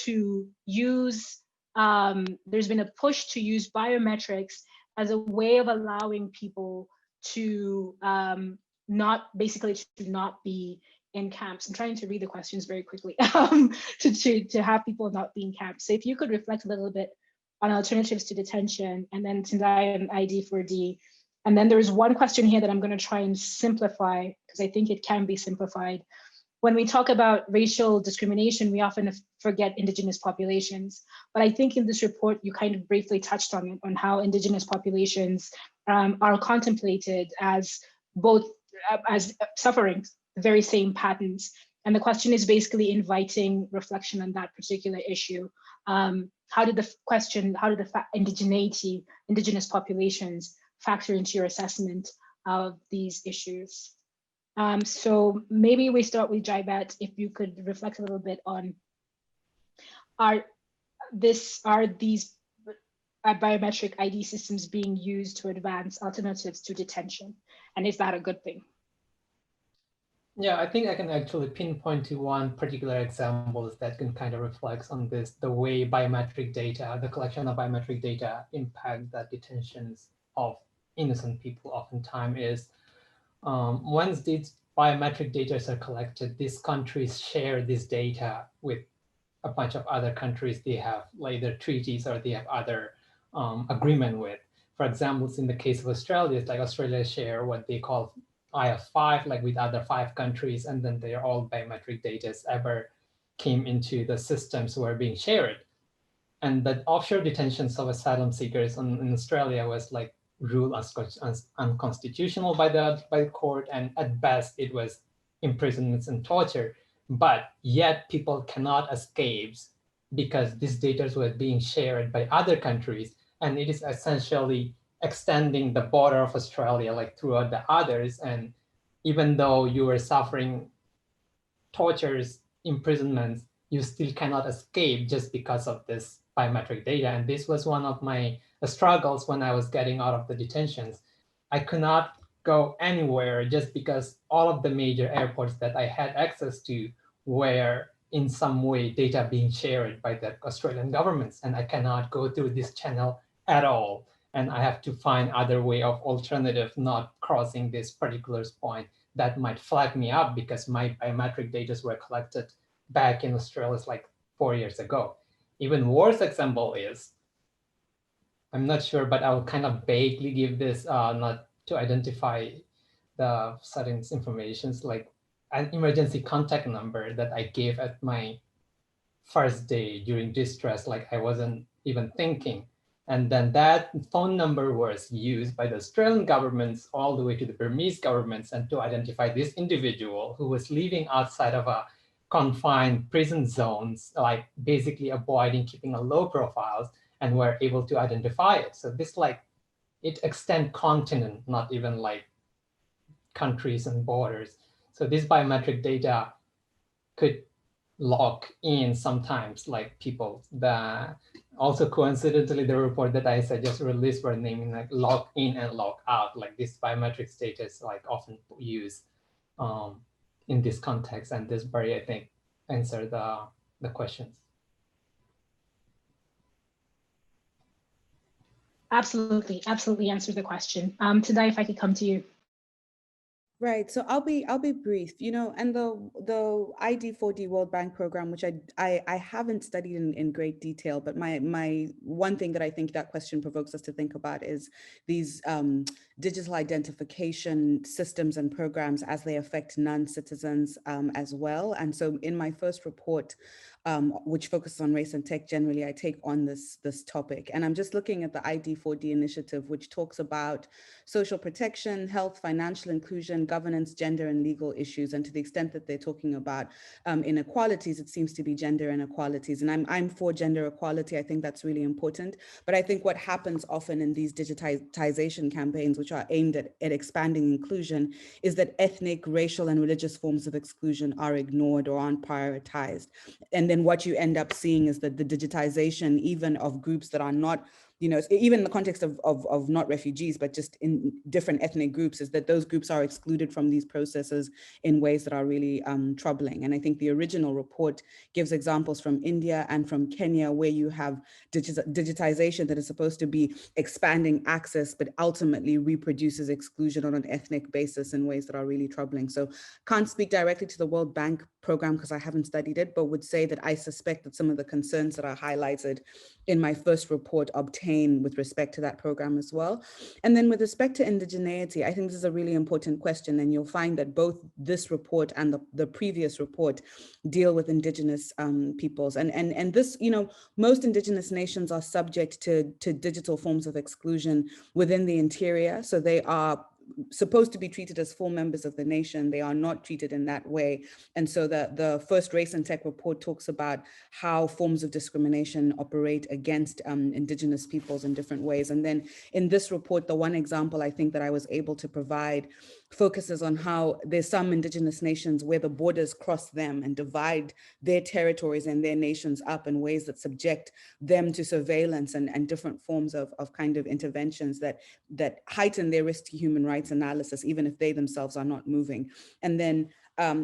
to use biometrics as a way of allowing people to not be in camps. I'm trying to read the questions very quickly to have people not be in camps. So if you could reflect a little bit on alternatives to detention, and then Tendayi and ID4D. And then there's one question here that I'm going to try and simplify because I think it can be simplified. When we talk about racial discrimination, we often forget Indigenous populations. But I think in this report, you kind of briefly touched on it, on how Indigenous populations are contemplated as both as suffering the very same patterns. And the question is basically inviting reflection on that particular issue. How did the indigenous populations factor into your assessment of these issues? So maybe we start with Jaibat, if you could reflect a little bit on are these biometric ID systems being used to advance alternatives to detention? And is that a good thing? Yeah, I think I can actually pinpoint to one particular example that can kind of reflect on this, the way biometric data, the collection of biometric data impact the detentions of innocent people oftentimes is once these biometric data are collected, these countries share this data with a bunch of other countries they have either treaties or they have other agreement with. For example, in the case of Australia, it's like Australia share what they call IF5, like with other 5 countries, and then they're all biometric data ever came into the systems were being shared. And the offshore detentions of asylum seekers in Australia was like ruled as unconstitutional by the court, and at best it was imprisonments and torture. But yet people cannot escape because these data were being shared by other countries, and it is essentially extending the border of Australia like throughout the others. And even though you were suffering tortures, imprisonments, you still cannot escape just because of this biometric data. And this was one of my struggles when I was getting out of the detentions. I could not go anywhere just because all of the major airports that I had access to were in some way data being shared by the Australian governments, and I cannot go through this channel at all. And I have to find other way of alternative, not crossing this particular point that might flag me up because my biometric data were collected back in Australia like 4 years ago. Even worse example is, I'm not sure, but I'll kind of vaguely give this not to identify the certain informations, like an emergency contact number that I gave at my first day during distress, like I wasn't even thinking. And then that phone number was used by the Australian governments all the way to the Burmese governments and to identify this individual who was living outside of a confined prison zones, like basically avoiding keeping a low profiles, and were able to identify it. So this like, it extend continent, not even like countries and borders. So this biometric data could lock in sometimes like people. Also coincidentally, the report that I just released were naming like lock in and lock out, like this biometric status like often used in this context. And this very, I think, answer the questions. Absolutely answer the question. Tendayi, if I could come to you. Right. So I'll be brief, and the ID4D World Bank program, which I haven't studied in great detail, but my one thing that I think that question provokes us to think about is these digital identification systems and programs as they affect non-citizens as well. And so in my first report, which focuses on race and tech generally, I take on this topic. And I'm just looking at the ID4D initiative, which talks about social protection, health, financial inclusion, governance, gender, and legal issues. And to the extent that they're talking about inequalities, it seems to be gender inequalities. And I'm for gender equality. I think that's really important. But I think what happens often in these digitization campaigns, which are aimed at expanding inclusion, is that ethnic, racial, and religious forms of exclusion are ignored or aren't prioritized. And then what you end up seeing is that the digitization, even of groups that are not, even in the context of not refugees, but just in different ethnic groups, is that those groups are excluded from these processes in ways that are really troubling. And I think the original report gives examples from India and from Kenya, where you have digitization that is supposed to be expanding access, but ultimately reproduces exclusion on an ethnic basis in ways that are really troubling. So can't speak directly to the World Bank program because I haven't studied it, but would say that I suspect that some of the concerns that are highlighted in my first report obtain with respect to that program as well. And then with respect to indigeneity, I think this is a really important question, and you'll find that both this report and the previous report deal with indigenous peoples. And this, most indigenous nations are subject to digital forms of exclusion within the interior. So they are supposed to be treated as full members of the nation. They are not treated in that way. And so the first Race and Tech report talks about how forms of discrimination operate against indigenous peoples in different ways. And then in this report, the one example I think that I was able to provide focuses on how there's some indigenous nations where the borders cross them and divide their territories and their nations up in ways that subject them to surveillance and different forms of kind of interventions that heighten their risk to human rights analysis, even if they themselves are not moving. And then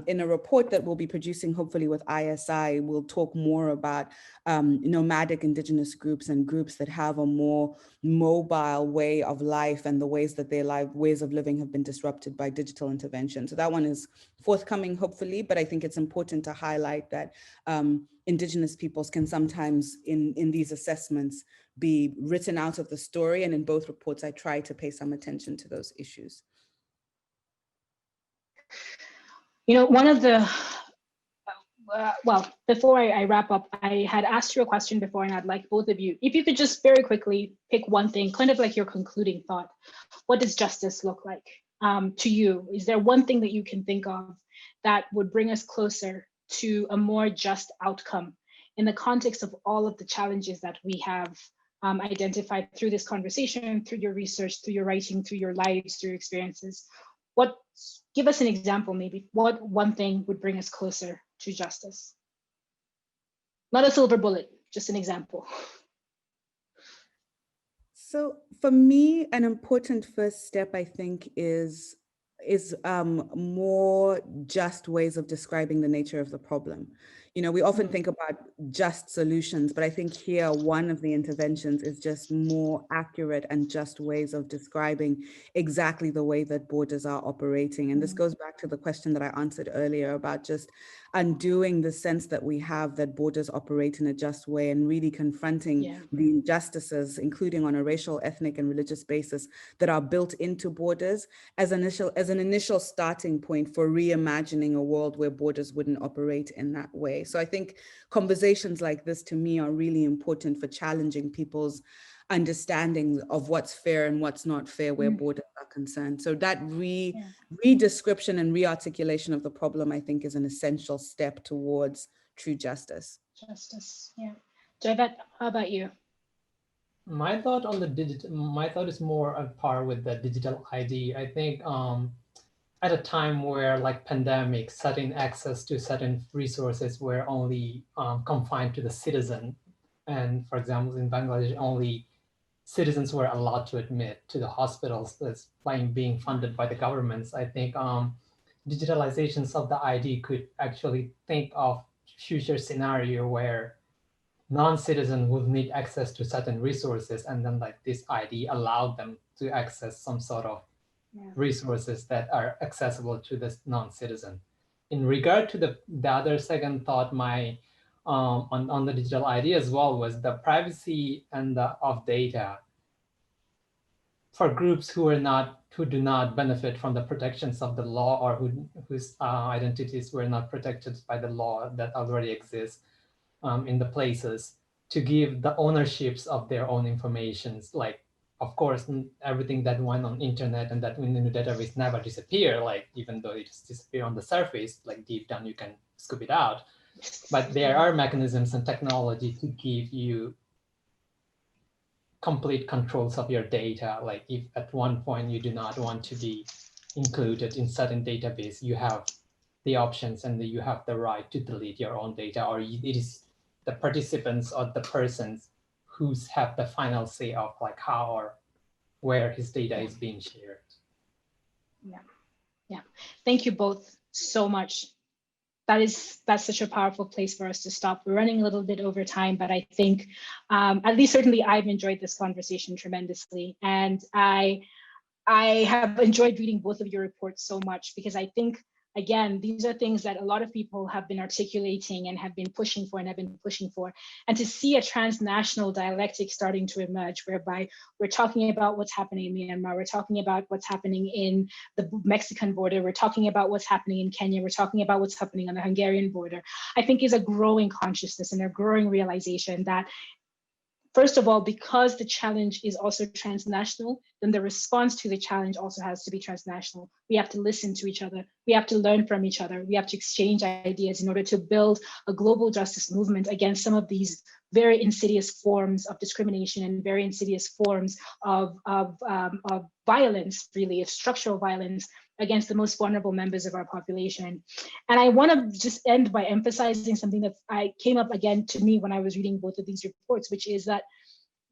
in a report that we'll be producing, hopefully with ISI, we'll talk more about nomadic indigenous groups and groups that have a more mobile way of life and the ways that their ways of living have been disrupted by digital intervention. So that one is forthcoming, hopefully, but I think it's important to highlight that indigenous peoples can sometimes in these assessments be written out of the story. And in both reports, I try to pay some attention to those issues. You know, one of the, well, before I wrap up, I had asked you a question before, and I'd like both of you, if you could just very quickly pick one thing, kind of like your concluding thought. What does justice look like to you? Is there one thing that you can think of that would bring us closer to a more just outcome in the context of all of the challenges that we have identified through this conversation, through your research, through your writing, through your lives, through your experiences? Give us an example, maybe. What one thing would bring us closer to justice? Not a silver bullet, just an example. So for me, an important first step, I think, is more just ways of describing the nature of the problem. You know, we often think about just solutions, but I think here one of the interventions is just more accurate and just ways of describing exactly the way that borders are operating. And this goes back to the question that I answered earlier about just undoing the sense that we have that borders operate in a just way and really confronting the injustices, including on a racial, ethnic, and religious basis that are built into borders as an initial starting point for reimagining a world where borders wouldn't operate in that way. So I think conversations like this to me are really important for challenging people's understanding of what's fair and what's not fair where borders are concerned. So that redescription and rearticulation of the problem, I think, is an essential step towards true justice. Javed, how about you? My thought on my thought is more on par with the digital ID. I think at a time where like pandemic, certain access to certain resources were only confined to the citizen. And for example, in Bangladesh, only citizens were allowed to admit to the hospitals that's being funded by the governments. I think digitalizations of the ID could actually think of future scenario where non-citizens would need access to certain resources, and then like this ID allowed them to access some sort of resources that are accessible to this non-citizen. In regard to the other second thought, my on the digital ID as well was the privacy and of data for groups who do not benefit from the protections of the law, or whose identities were not protected by the law that already exists in the places, to give the ownerships of their own informations. Like, of course, everything that went on internet and that went in the database never disappear, like even though it just disappear on the surface, like deep down you can scoop it out. But there are mechanisms and technology to give you complete controls of your data. Like if at one point you do not want to be included in certain database, you have the options and you have the right to delete your own data, or it is the participants or the persons who have the final say of like how or where his data is being shared. Yeah. Thank you both so much. That's such a powerful place for us to stop. We're running a little bit over time, but I think at least certainly I've enjoyed this conversation tremendously. And I have enjoyed reading both of your reports so much, because I think, again, these are things that a lot of people have been articulating and have been pushing for. And to see a transnational dialectic starting to emerge, whereby we're talking about what's happening in Myanmar, we're talking about what's happening in the Mexican border, we're talking about what's happening in Kenya, we're talking about what's happening on the Hungarian border, I think is a growing consciousness and a growing realization that, first of all, because the challenge is also transnational, then the response to the challenge also has to be transnational. We have to listen to each other. We have to learn from each other. We have to exchange ideas in order to build a global justice movement against some of these very insidious forms of discrimination and very insidious forms of violence, really, of structural violence against the most vulnerable members of our population. And I want to just end by emphasizing something that came up again to me when I was reading both of these reports, which is that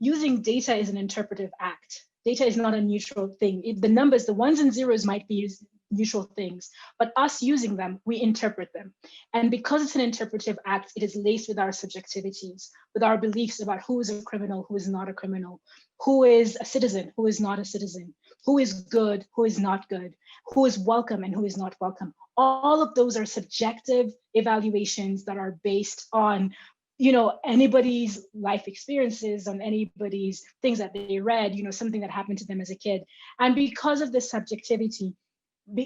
using data is an interpretive act. Data is not a neutral thing. The numbers, the ones and zeros might be neutral things, but us using them, we interpret them. And because it's an interpretive act, it is laced with our subjectivities, with our beliefs about who is a criminal, who is not a criminal, who is a citizen, who is not a citizen, who is good, who is not good, who is welcome and who is not welcome. All of those are subjective evaluations that are based on anybody's life experiences, on anybody's things that they read, something that happened to them as a kid. And because of this subjectivity,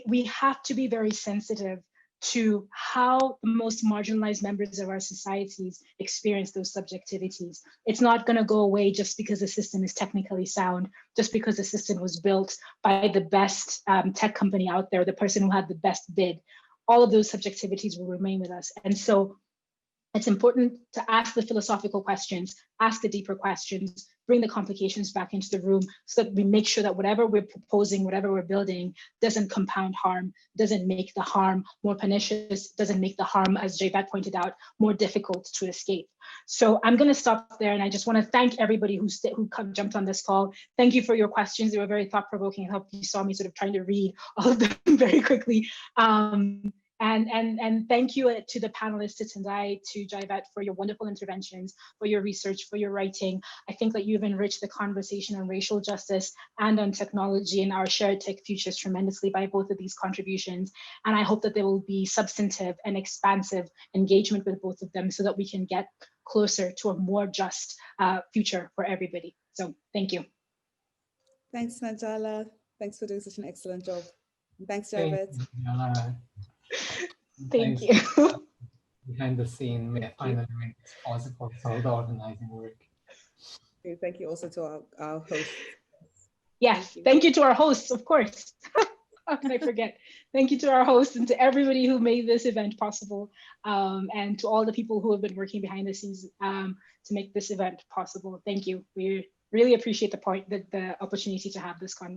we have to be very sensitive to how the most marginalized members of our societies experience those subjectivities. It's not going to go away just because the system is technically sound, just because the system was built by the best tech company out there, the person who had the best bid. All of those subjectivities will remain with us. And so it's important to ask the philosophical questions, ask the deeper questions, bring the complications back into the room so that we make sure that whatever we're proposing, whatever we're building, doesn't compound harm, doesn't make the harm more pernicious, doesn't make the harm, as Javed pointed out, more difficult to escape. So I'm going to stop there, and I just want to thank everybody who jumped on this call. Thank you for your questions. They were very thought-provoking. I hope you saw me sort of trying to read all of them very quickly. And thank you to the panelists, to Tendayi, to Javed, for your wonderful interventions, for your research, for your writing. I think that you've enriched the conversation on racial justice and on technology and our shared tech futures tremendously by both of these contributions. And I hope that there will be substantive and expansive engagement with both of them so that we can get closer to a more just future for everybody. So thank you. Thanks, Nanjala. Thanks for doing such an excellent job. And thanks, Javed. Thank you. Behind the scene, we finally made this possible, so the organizing work. Okay, thank you also to our hosts. Yes, thank you to our hosts, of course. How can I forget? Thank you to our hosts and to everybody who made this event possible, and to all the people who have been working behind the scenes to make this event possible. Thank you. We really appreciate the opportunity to have this conversation.